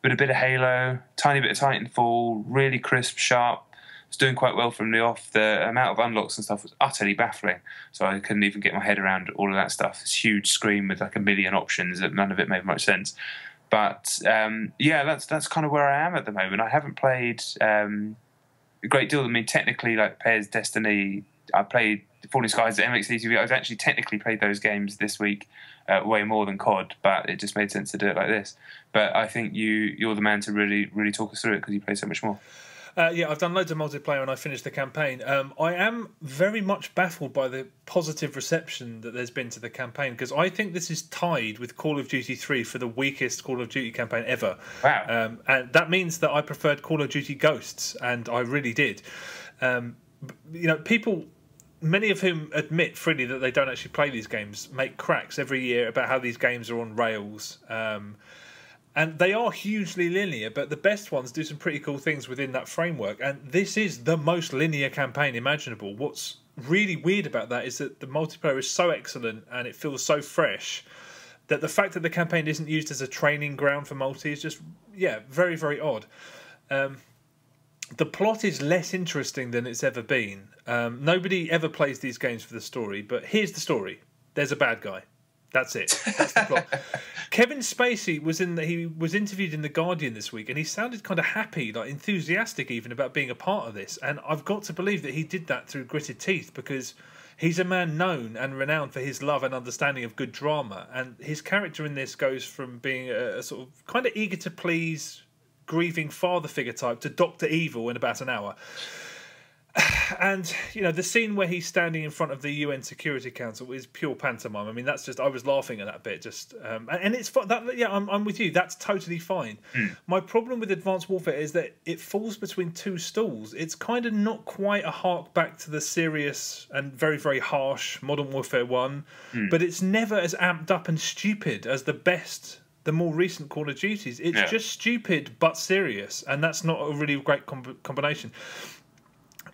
with a bit of Halo, tiny bit of Titanfall, really crisp, sharp. Was doing quite well from the off. The amount of unlocks and stuff was utterly baffling, so I couldn't even get my head around all of that stuff. This huge screen with like a million options that none of it made much sense. But that's kind of where I am at the moment. I haven't played a great deal. I mean, technically, like Pairs, Destiny, I played Falling Skies at MXDTV. I've actually technically played those games this week way more than COD, but it just made sense to do it like this. But I think you're the man to really, really talk us through it because you play so much more. I've done loads of multiplayer and I finished the campaign. I am very much baffled by the positive reception that there's been to the campaign, because I think this is tied with Call of Duty 3 for the weakest Call of Duty campaign ever. Wow. And that means that I preferred Call of Duty Ghosts, and I really did. People, many of whom admit freely that they don't actually play these games, make cracks every year about how these games are on rails. And they are hugely linear, but the best ones do some pretty cool things within that framework. And this is the most linear campaign imaginable. What's really weird about that is that the multiplayer is so excellent and it feels so fresh that the fact that the campaign isn't used as a training ground for multi is just, very, very odd. The plot is less interesting than it's ever been. Nobody ever plays these games for the story, but here's the story. There's a bad guy. That's it. That's the plot. Kevin Spacey was interviewed in The Guardian this week, and he sounded kind of happy, like enthusiastic even, about being a part of this. And I've got to believe that he did that through gritted teeth, because he's a man known and renowned for his love and understanding of good drama. And his character in this goes from being a sort of kind of eager to please grieving father figure type to Dr. Evil in about an hour. And, you know, the scene where he's standing in front of the UN Security Council is pure pantomime. I mean, that's just, I was laughing at that bit. Just, and it's fun. Yeah, I'm with you. That's totally fine. My problem with Advanced Warfare is that it falls between two stools. It's kind of not quite a hark back to the serious and very, very harsh Modern Warfare 1, but it's never as amped up and stupid as the more recent Call of Duties. It's just stupid but serious, and that's not a really great combination.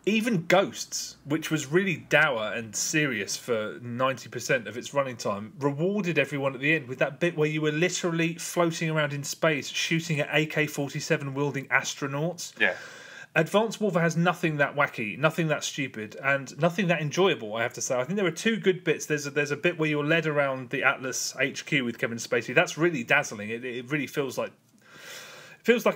Even Ghosts, which was really dour and serious for 90% of its running time, rewarded everyone at the end with that bit where you were literally floating around in space shooting at AK-47 wielding astronauts. Yeah. Advanced Warfare has nothing that wacky, nothing that stupid, and nothing that enjoyable, I have to say. I think there are two good bits. There's a bit where you're led around the Atlas HQ with Kevin Spacey. That's really dazzling. It really feels like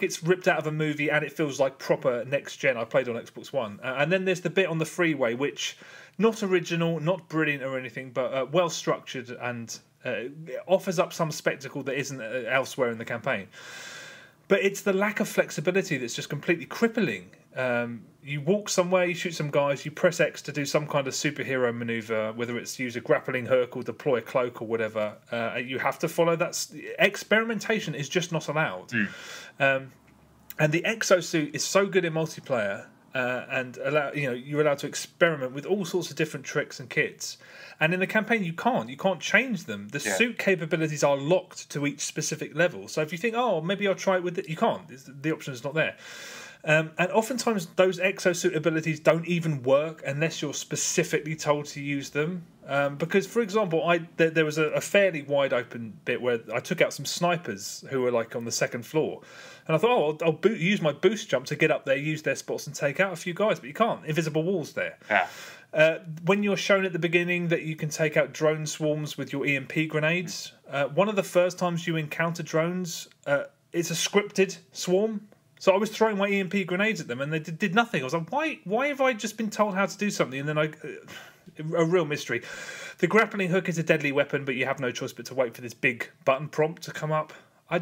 it's ripped out of a movie, and it feels like proper next gen. I played on Xbox One, and then there's the bit on the freeway, which not original, not brilliant or anything, but well structured and offers up some spectacle that isn't elsewhere in the campaign. But it's the lack of flexibility that's just completely crippling. You walk somewhere, you shoot some guys, you press X to do some kind of superhero maneuver, whether it's use a grappling hook or deploy a cloak or whatever. You have to follow that. Experimentation is just not allowed. And the exosuit is so good in multiplayer, and you're allowed to experiment with all sorts of different tricks and kits. And in the campaign, you can't change them. The suit capabilities are locked to each specific level. So if you think, oh, maybe I'll try it with it, you can't. The option is not there. And oftentimes those exosuit abilities don't even work unless you're specifically told to use them. Because, for example, there was a fairly wide open bit where I took out some snipers who were like on the second floor. And I thought, oh, I'll use my boost jump to get up there, use their spots and take out a few guys. But you can't. Invisible walls there. Yeah. When you're shown at the beginning that you can take out drone swarms with your EMP grenades, one of the first times you encounter drones, it's a scripted swarm. So I was throwing my EMP grenades at them, and they did nothing. I was like, why have I just been told how to do something? And then a real mystery. The grappling hook is a deadly weapon, but you have no choice but to wait for this big button prompt to come up. I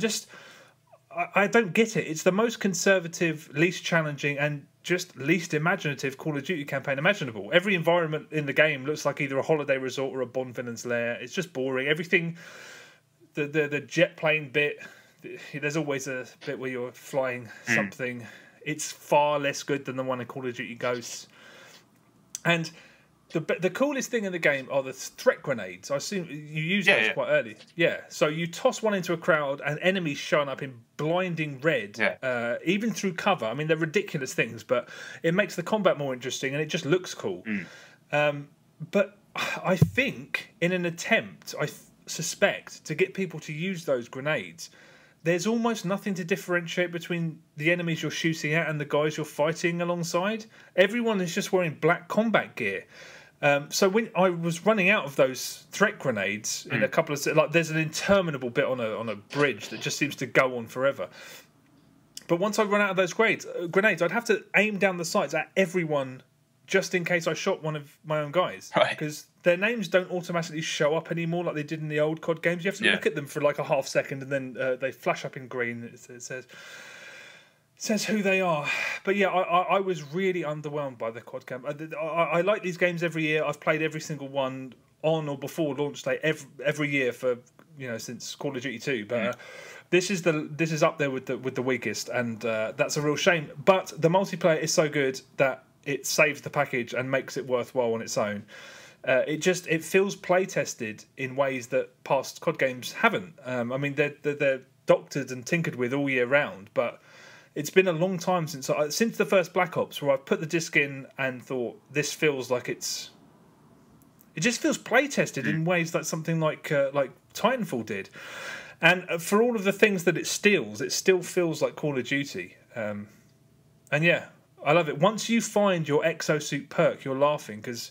don't get it. It's the most conservative, least challenging, and just least imaginative Call of Duty campaign imaginable. Every environment in the game looks like either a holiday resort or a Bond villain's lair. It's just boring. Everything, the jet plane bit, there's always a bit where you're flying something. It's far less good than the one in Call of Duty Ghosts. And the coolest thing in the game are the threat grenades. I assume you use those quite early. Yeah, so you toss one into a crowd and enemies showing up in blinding red, even through cover. I mean, they're ridiculous things, but it makes the combat more interesting and it just looks cool. But I think in an attempt, I suspect, to get people to use those grenades, there's almost nothing to differentiate between the enemies you're shooting at and the guys you're fighting alongside. Everyone is just wearing black combat gear. So when I was running out of those threat grenades in a couple of there's an interminable bit on a bridge that just seems to go on forever. But once I run out of those grenades, I'd have to aim down the sights at everyone just in case I shot one of my own guys. Because their names don't automatically show up anymore like they did in the old COD games. You have to look at them for like a half second and then they flash up in green. It says who they are. But yeah, I was really underwhelmed by the COD camp. I like these games every year. I've played every single one on or before launch day every year for since Call of Duty 2. But this is up there with the weakest, and that's a real shame. But the multiplayer is so good that it saves the package and makes it worthwhile on its own. It feels play tested in ways that past COD games haven't. I mean, they're doctored and tinkered with all year round, but it's been a long time since the first Black Ops, where I've put the disc in and thought this feels like it just feels play tested in ways that something like Titanfall did. And for all of the things that it steals, it still feels like Call of Duty. And yeah, I love it. Once you find your exosuit perk, you're laughing, because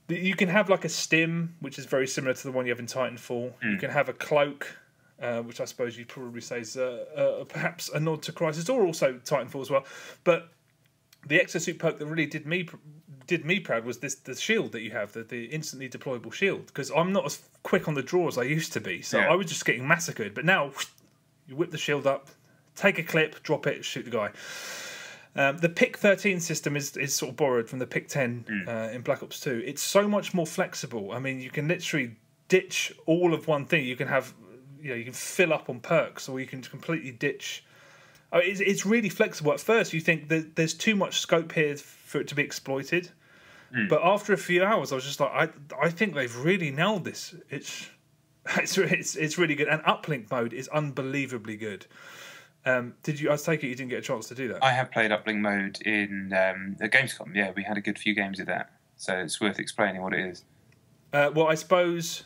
you can have like a stim, which is very similar to the one you have in Titanfall. You can have a cloak, which I suppose you'd probably say is perhaps a nod to Crysis, or also Titanfall as well. But the exosuit perk that really did me proud was the shield that you have, the instantly deployable shield, because I'm not as quick on the draw as I used to be, so I was just getting massacred. But now you whip the shield up, take a clip, drop it, shoot the guy. The pick 13 system is sort of borrowed from the pick 10 in Black Ops 2. It's so much more flexible. I mean, you can literally ditch all of one thing. You can have, you can fill up on perks, or you can completely ditch. Oh, it's really flexible. At first, you think that there's too much scope here for it to be exploited, but after a few hours, I was just like, I think they've really nailed this. It's really good, and uplink mode is unbelievably good. Did you? I take it you didn't get a chance to do that. I have played uplink mode in the Gamescom. Yeah, we had a good few games of that, so it's worth explaining what it is. Well, I suppose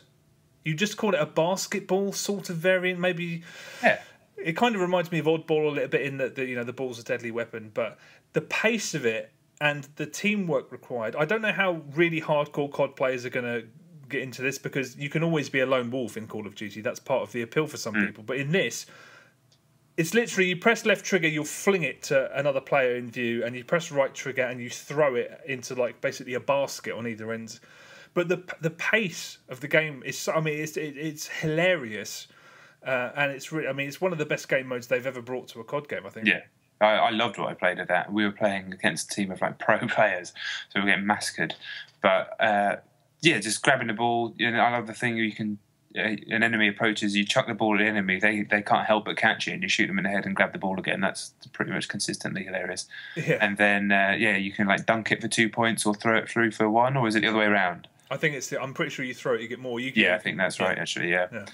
you just call it a basketball sort of variant, maybe. Yeah. It kind of reminds me of Oddball a little bit in that the ball's a deadly weapon, but the pace of it and the teamwork required. I don't know how really hardcore COD players are going to get into this, because you can always be a lone wolf in Call of Duty. That's part of the appeal for some people. But in this, it's literally you press left trigger, you'll fling it to another player in view, and you press right trigger and you throw it into basically a basket on either end. But the pace of the game is, it's hilarious, and it's really, it's one of the best game modes they've ever brought to a COD game, I think. Yeah, I loved what I played of that. We were playing against a team of pro players, so we were getting massacred. But just grabbing the ball. I love the thing you can. An enemy approaches, you chuck the ball at the enemy, they can't help but catch it, and you shoot them in the head and grab the ball again. That's pretty much consistently hilarious. Yeah. And then you can dunk it for 2 points or throw it through for 1, or is it the other way around? I think I'm pretty sure you throw it, you get more. I think that's right, actually. Yeah.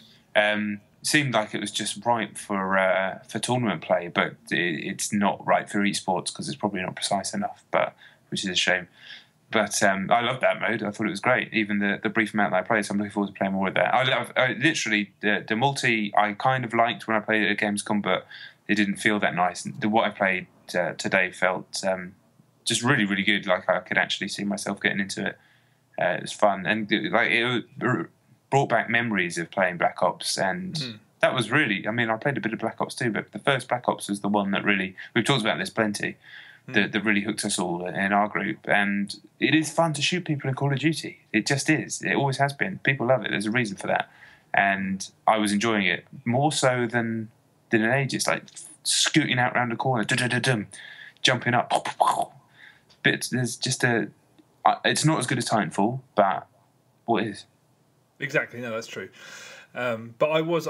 Seemed like it was just right for tournament play, but it's not right for esports because it's probably not precise enough. Which is a shame. But I loved that mode. I thought it was great. Even the brief amount that I played, so I'm looking forward to playing more of that. I literally the multi I kind of liked when I played it at Gamescom, but it didn't feel that nice. What I played today felt just really, really good. Like I could actually see myself getting into it. It was fun, and it brought back memories of playing Black Ops, and that was really. I played a bit of Black Ops too, but the first Black Ops was the one that really. We've talked about this plenty. That really hooked us all in our group, and it is fun to shoot people in Call of Duty. It just is. It always has been. People love it. There's a reason for that, and I was enjoying it more so than in ages. Like scooting out round a corner, jumping up. But there's just it's not as good as Titanfall, but what is? Exactly. No, that's true. But I was.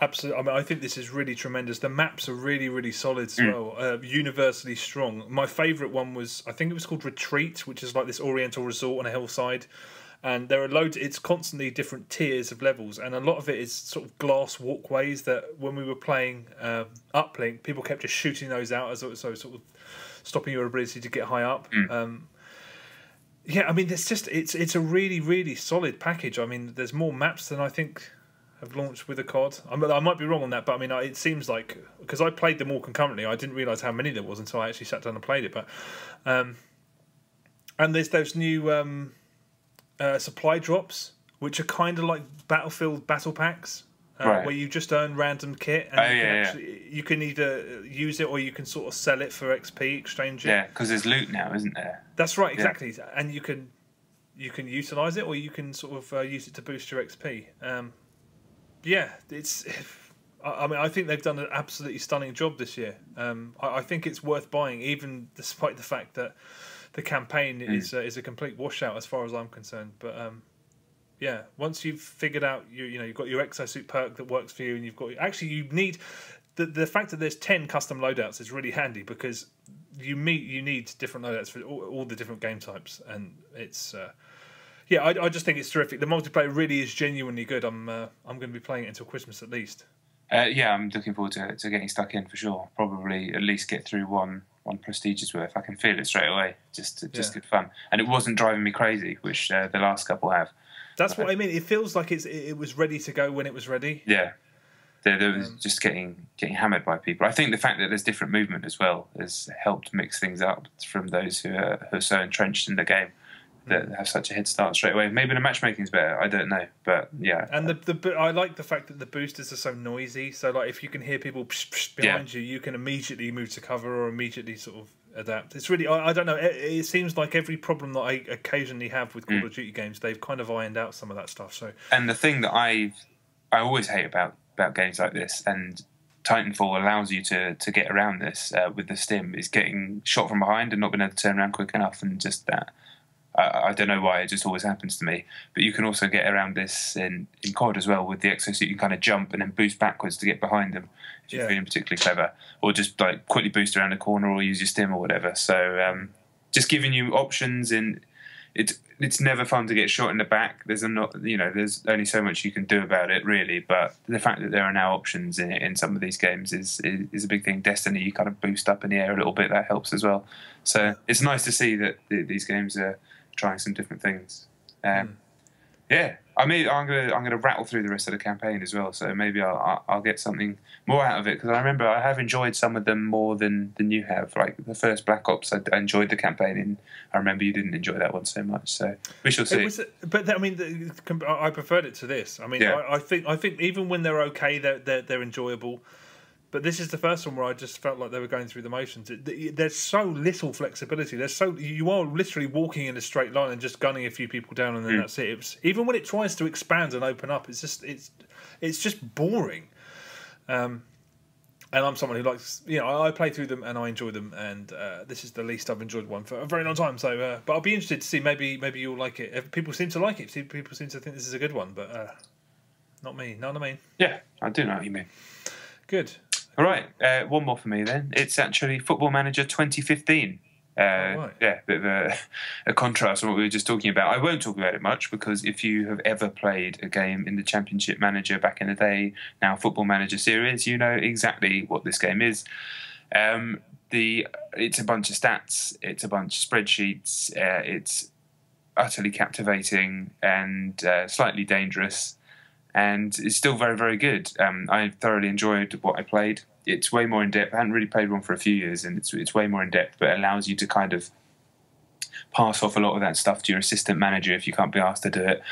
Absolutely. I think this is really tremendous. The maps are really, really solid as well. Universally strong. My favourite one was, I think it was called Retreat, which is like this oriental resort on a hillside. And there are loads, it's constantly different tiers of levels. And a lot of it is sort of glass walkways that when we were playing Uplink, people kept just shooting those out, so sort of stopping your ability to get high up. It's a really, really solid package. There's more maps than I think have launched with a COD. I might be wrong on that, but it seems like, because I played them all concurrently, I didn't realise how many there was until I actually sat down and played it. But and there's those new supply drops, which are kind of like Battlefield battle packs, where you just earn random kit, and you can either use it or you can sort of sell it for XP, exchange it. Yeah, because there's loot now, isn't there? That's right, exactly. Yeah. And you can utilise it, or you can sort of use it to boost your XP. I think they've done an absolutely stunning job this year. I think it's worth buying, even despite the fact that the campaign is a complete washout as far as I'm concerned. But once you've figured out you've got your exosuit perk that works for you, and you need the fact that there's 10 custom loadouts is really handy, because you need different loadouts for all the different game types, and it's. I just think it's terrific. The multiplayer really is genuinely good. I'm going to be playing it until Christmas at least. I'm looking forward to getting stuck in for sure. Probably at least get through one prestigious worth. I can feel it straight away. Just good fun, and it wasn't driving me crazy, which the last couple have. That's what I mean. It feels like it was ready to go when it was ready. Yeah, there was just getting hammered by people. I think the fact that there's different movement as well has helped mix things up from those who are so entrenched in the game that have such a head start straight away. Maybe the matchmaking's better, I don't know, but yeah. And I like the fact that the boosters are so noisy, so like if you can hear people behind you, you can immediately move to cover or immediately sort of adapt. It's really, I don't know, it seems like every problem that I occasionally have with Call of Duty games, they've kind of ironed out some of that stuff. So, and the thing that I always hate about games like this, and Titanfall allows you to get around this with the stim is getting shot from behind and not being able to turn around quick enough, and just that. I don't know why, it just always happens to me. But you can also get around this in COD as well with the exosuit. You can kind of jump and then boost backwards to get behind them if you're feeling particularly clever, or just like quickly boost around the corner or use your stim or whatever. So just giving you options. In it's never fun to get shot in the back. There's only so much you can do about it really. But the fact that there are now options in some of these games is a big thing. Destiny, you kind of boost up in the air a little bit. That helps as well. So it's nice to see that these games are trying some different things. Yeah, I mean, I'm gonna rattle through the rest of the campaign as well. So maybe I'll get something more out of it, because I remember I have enjoyed some of them more than you have. Like the first Black Ops, I enjoyed the campaign, and I remember you didn't enjoy that one so much. So we shall see. But I mean, I preferred it to this. I mean, I think even when they're okay, they're enjoyable. But this is the first one where I just felt like they were going through the motions. There's so little flexibility. You are literally walking in a straight line and just gunning a few people down, and then that's it. Even when it tries to expand and open up, it's just boring. And I'm someone who likes, I play through them and I enjoy them, and this is the least I've enjoyed one for a very long time. So, but I'll be interested to see. Maybe you'll like it. People seem to like it. People seem to think this is a good one, but not me. Know what I mean? Yeah, I do know what you mean. Good. All right, one more for me then. It's actually Football Manager 2015. Yeah, a bit of a contrast from what we were just talking about. I won't talk about it much, because if you have ever played a game in the Championship Manager back in the day, now Football Manager series, you know exactly what this game is. It's a bunch of stats, it's a bunch of spreadsheets, it's utterly captivating and slightly dangerous. And it's still very, very good. I thoroughly enjoyed what I played. It's way more in depth. I hadn't really played one for a few years, and it's way more in depth, but it allows you to kind of pass off a lot of that stuff to your assistant manager if you can't be asked to do it.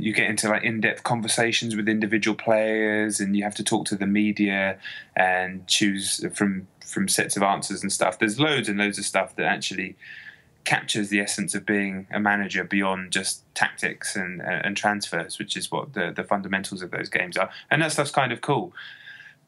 You get into like in-depth conversations with individual players, and you have to talk to the media and choose from sets of answers and stuff. There's loads and loads of stuff that actually captures the essence of being a manager beyond just tactics and transfers, which is what the fundamentals of those games are. And that stuff's kind of cool.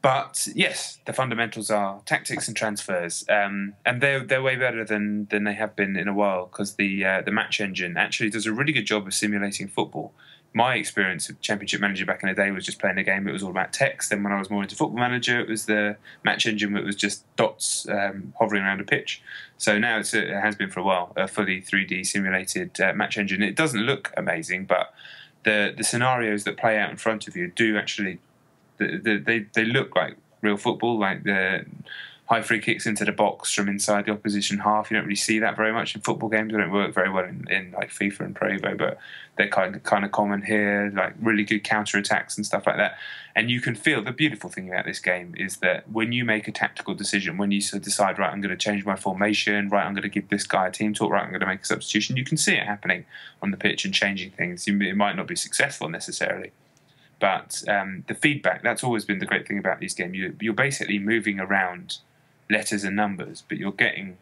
But yes, the fundamentals are tactics and transfers, and they're way better than they have been in a while, because the match engine actually does a really good job of simulating football. My experience of Championship Manager back in the day was just playing a game. It was all about text. Then when I was more into Football Manager, it was the match engine. It was just dots hovering around a pitch. So now it has been for a while, a fully 3D simulated match engine. It doesn't look amazing, but the scenarios that play out in front of you do actually, they look like real football, like the high free kicks into the box from inside the opposition half. You don't really see that very much in football games. They don't work very well in like FIFA and Pro Evo, but they're kind of common here, like really good counter attacks and stuff like that. And you can feel, the beautiful thing about this game is that when you make a tactical decision, when you sort of decide, right, I'm going to change my formation, right, I'm going to give this guy a team talk, right, I'm going to make a substitution, you can see it happening on the pitch and changing things. It might not be successful necessarily, but the feedback, that's always been the great thing about these games. You're basically moving around letters and numbers, but you're getting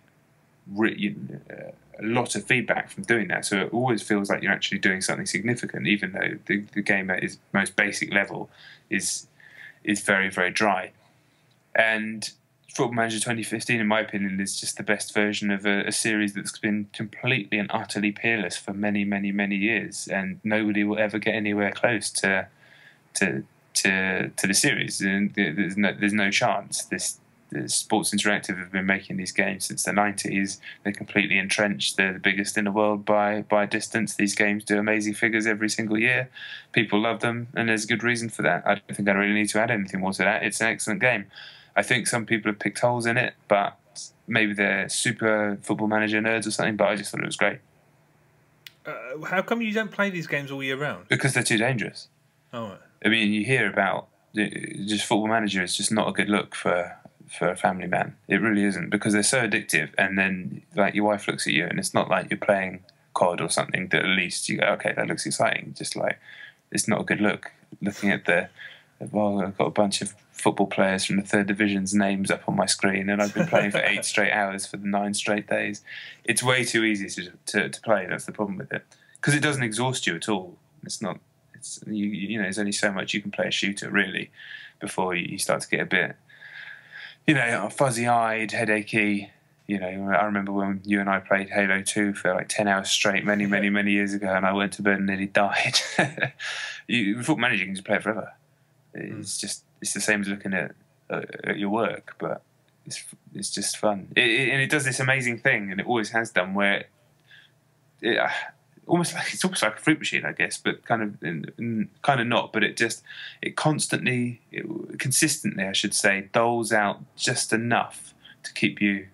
a lot of feedback from doing that. So it always feels like you're actually doing something significant, even though the game at its most basic level is very, very dry. And Football Manager 2015, in my opinion, is just the best version of a series that's been completely and utterly peerless for many, many, many years, and nobody will ever get anywhere close to the series. And there's no chance. The Sports Interactive have been making these games since the 90s. They're completely entrenched. They're the biggest in the world by distance. These games do amazing figures every single year. People love them, and there's a good reason for that. I don't think I really need to add anything more to that. It's an excellent game. I think some people have picked holes in it, but maybe they're super Football Manager nerds or something, but I just thought it was great. How come you don't play these games all year round? Because they're too dangerous. Oh, right. I mean, you hear about just Football Manager is just not a good look for a family man. It really isn't, because they're so addictive, and then like your wife looks at you and it's not like you're playing COD or something that at least you go, okay, that looks exciting. Just like, it's not a good look. Looking at I've got a bunch of football players from the third division's names up on my screen, and I've been playing for 8 straight hours for 9 straight days. It's way too easy to play. That's the problem with it, because it doesn't exhaust you at all. It's It's you know, there's only so much you can play a shooter really before you start to get a bit, you know, fuzzy-eyed, headachy. You know, I remember when you and I played Halo 2 for like 10 hours straight many years ago, and I went to bed and nearly died. Football Manager, you can just play it forever. It's the same as looking at your work, but it's just fun. And it does this amazing thing, and it always has done, where it's almost like a fruit machine, I guess, but kind of not. But it consistently, I should say, doles out just enough to keep you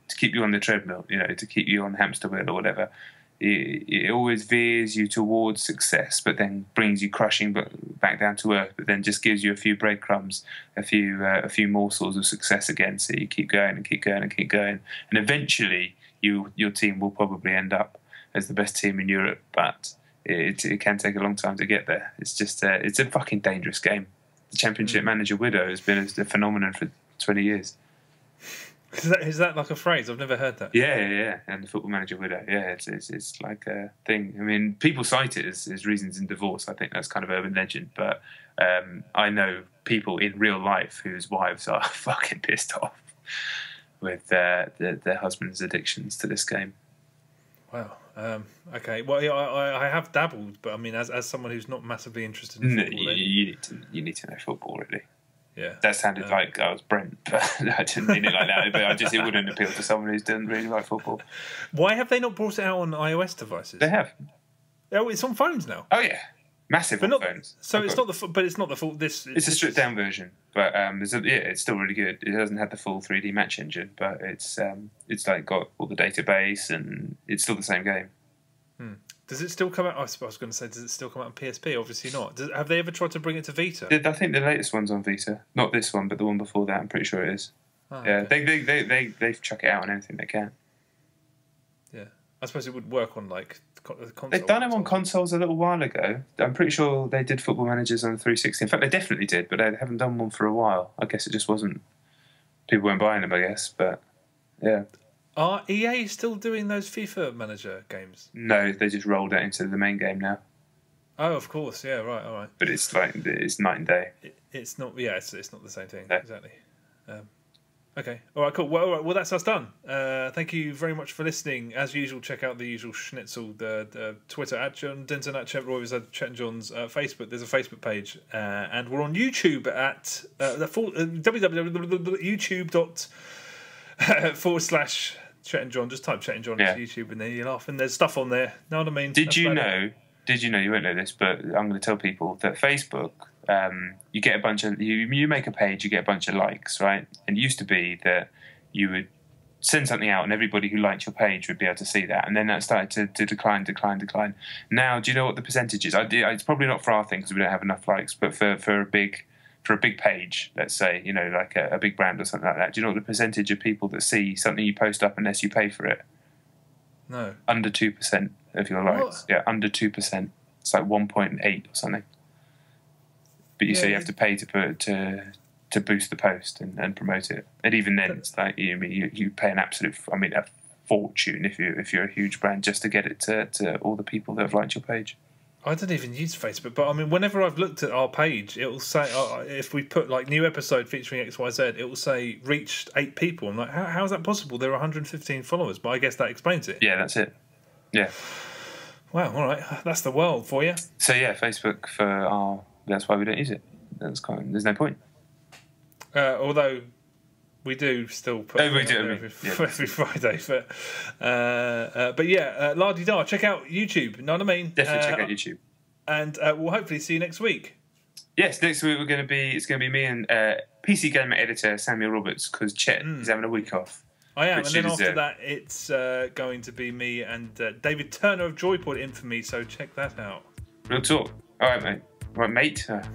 on the treadmill, you know, to keep you on the hamster wheel or whatever. It always veers you towards success, but then brings you crashing back down to earth. But then just gives you a few breadcrumbs, a few morsels of success again. So you keep going and keep going and keep going, and eventually your team will probably end up as the best team in Europe. But it can take a long time to get there. It's just it's a fucking dangerous game. The Championship Manager Widow has been a phenomenon for 20 years. Is that like a phrase? I've never heard that. Yeah. And the Football Manager Widow. Yeah, it's like a thing. I mean, people cite it as reasons in divorce. I think that's kind of urban legend. But I know people in real life whose wives are fucking pissed off with their husband's addictions to this game. Wow. Okay. Well, yeah, I have dabbled, but I mean, as someone who's not massively interested in football, you need to know football, really. Yeah, that sounded like I was Brent, but I didn't mean it like that. But it wouldn't appeal to someone who doesn't really like football. Why have they not brought it out on iOS devices? They have. Oh, it's on phones now. Oh yeah, massive on phones. So it's not the full. It's a stripped down version, but it's still really good. It doesn't have the full 3D match engine, but it's like got all the database, and it's still the same game. Does it still come out? I was going to say, does it still come out on PSP? Obviously not. Have they ever tried to bring it to Vita? I think the latest one's on Vita. Not this one, but the one before that. I'm pretty sure it is. Oh, yeah, okay. They chuck it out on anything they can. Yeah, I suppose it would work on like the console. They've done it on consoles a little while ago. I'm pretty sure they did Football Managers on the 360. In fact, they definitely did, but they haven't done one for a while. I guess it just wasn't. People weren't buying them, I guess, but yeah. Are EA still doing those FIFA Manager games? No, they just rolled it into the main game now. Oh, of course, yeah, right, all right. But it's night and day. It's not, yeah, it's not the same thing, no. Exactly. Okay, all right, cool. Well, that's us done. Thank you very much for listening. As usual, check out the usual schnitzel, the Twitter at John Denton, at Chet Roy, at Chet and John's Facebook. There's a Facebook page, and we're on YouTube at www.youtube.com/. Chet and John, just type Chet and John into YouTube and then you'll laugh, and there's stuff on there. Know what I mean? Did you know, you won't know this, but I'm going to tell people that Facebook, you get a bunch of, you make a page, you get a bunch of likes, right? And it used to be that you would send something out and everybody who liked your page would be able to see that. And then that started to decline. Now, do you know what the percentage is? It's probably not for our thing because we don't have enough likes, but for a big page, let's say, you know, like a big brand or something like that, do you know what the percentage of people that see something you post up unless you pay for it? No. Under 2% of your likes. What? Yeah, under 2%. It's like 1.8 or something. But so you have to pay to boost the post and promote it. And even then, it's like you pay a fortune if you're a huge brand just to get it to all the people that have liked your page. I don't even use Facebook, but I mean, whenever I've looked at our page, it will say if we put like new episode featuring XYZ, it will say reached 8 people. I'm like, how is that possible? There are 115 followers, but I guess that explains it. Yeah, that's it. Yeah. Wow. All right, that's the world for you. So yeah, Facebook that's why we don't use it. There's no point. Although we do still put every Friday, but yeah, la-di-da, check out YouTube, you know what I mean? Definitely check out YouTube. And we'll hopefully see you next week. Yes, next week it's going to be me and PC Gamer editor Samuel Roberts, because Chet is having a week off. I am, and then after that it's going to be me and David Turner of Joypod Infamy, so check that out. Real talk. All right, mate. Right, mate. Tired.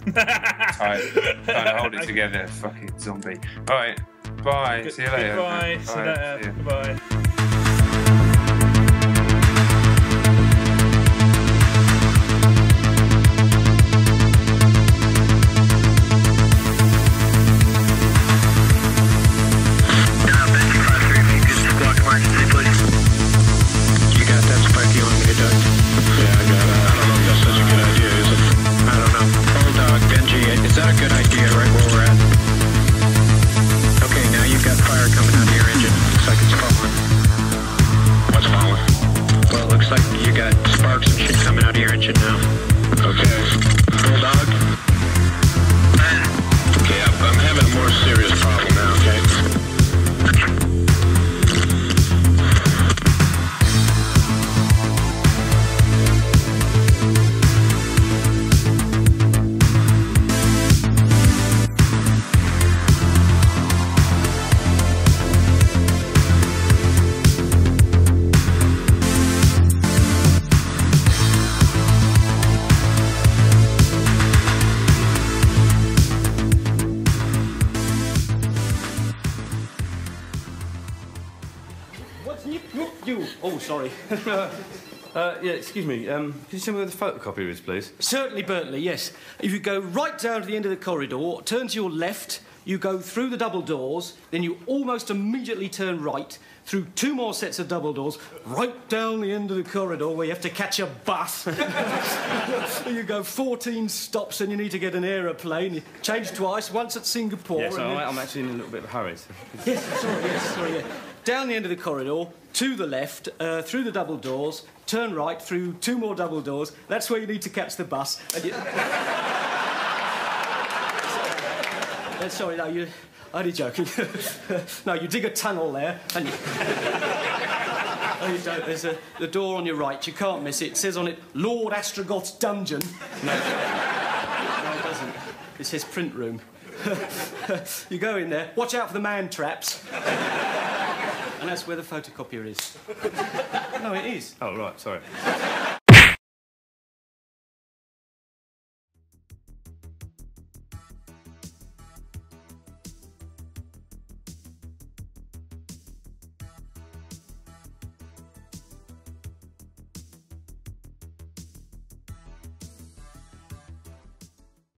Trying to hold it together, fucking zombie. All right. Bye. See you later. Goodbye. See you later. Goodbye. You got that spike you want me to duck? Yeah, I got it. I don't know if that's such a good idea, is it? I don't know. Oh, sorry. Yeah, excuse me. Can you tell me where the photocopier is, please? Certainly, Bertley, yes. If you go right down to the end of the corridor, turn to your left, you go through the double doors, then you almost immediately turn right, through 2 more sets of double doors, right down the end of the corridor where you have to catch a bus. You go 14 stops and you need to get an aeroplane. You change twice, once at Singapore. Yes, I'm actually in a little bit of a hurry. So. Yes, sorry, yeah. Down the end of the corridor, to the left, through the double doors, turn right, through 2 more double doors. That's where you need to catch the bus. And you... sorry, no, you're only joking. No, you dig a tunnel there, and you... Oh, you don't. There's the door on your right. You can't miss it. It says on it, Lord Astrogoth's dungeon. No, it doesn't. It says print room. You go in there. Watch out for the man traps. And that's where the photocopier is. No, it is. Oh, right, sorry.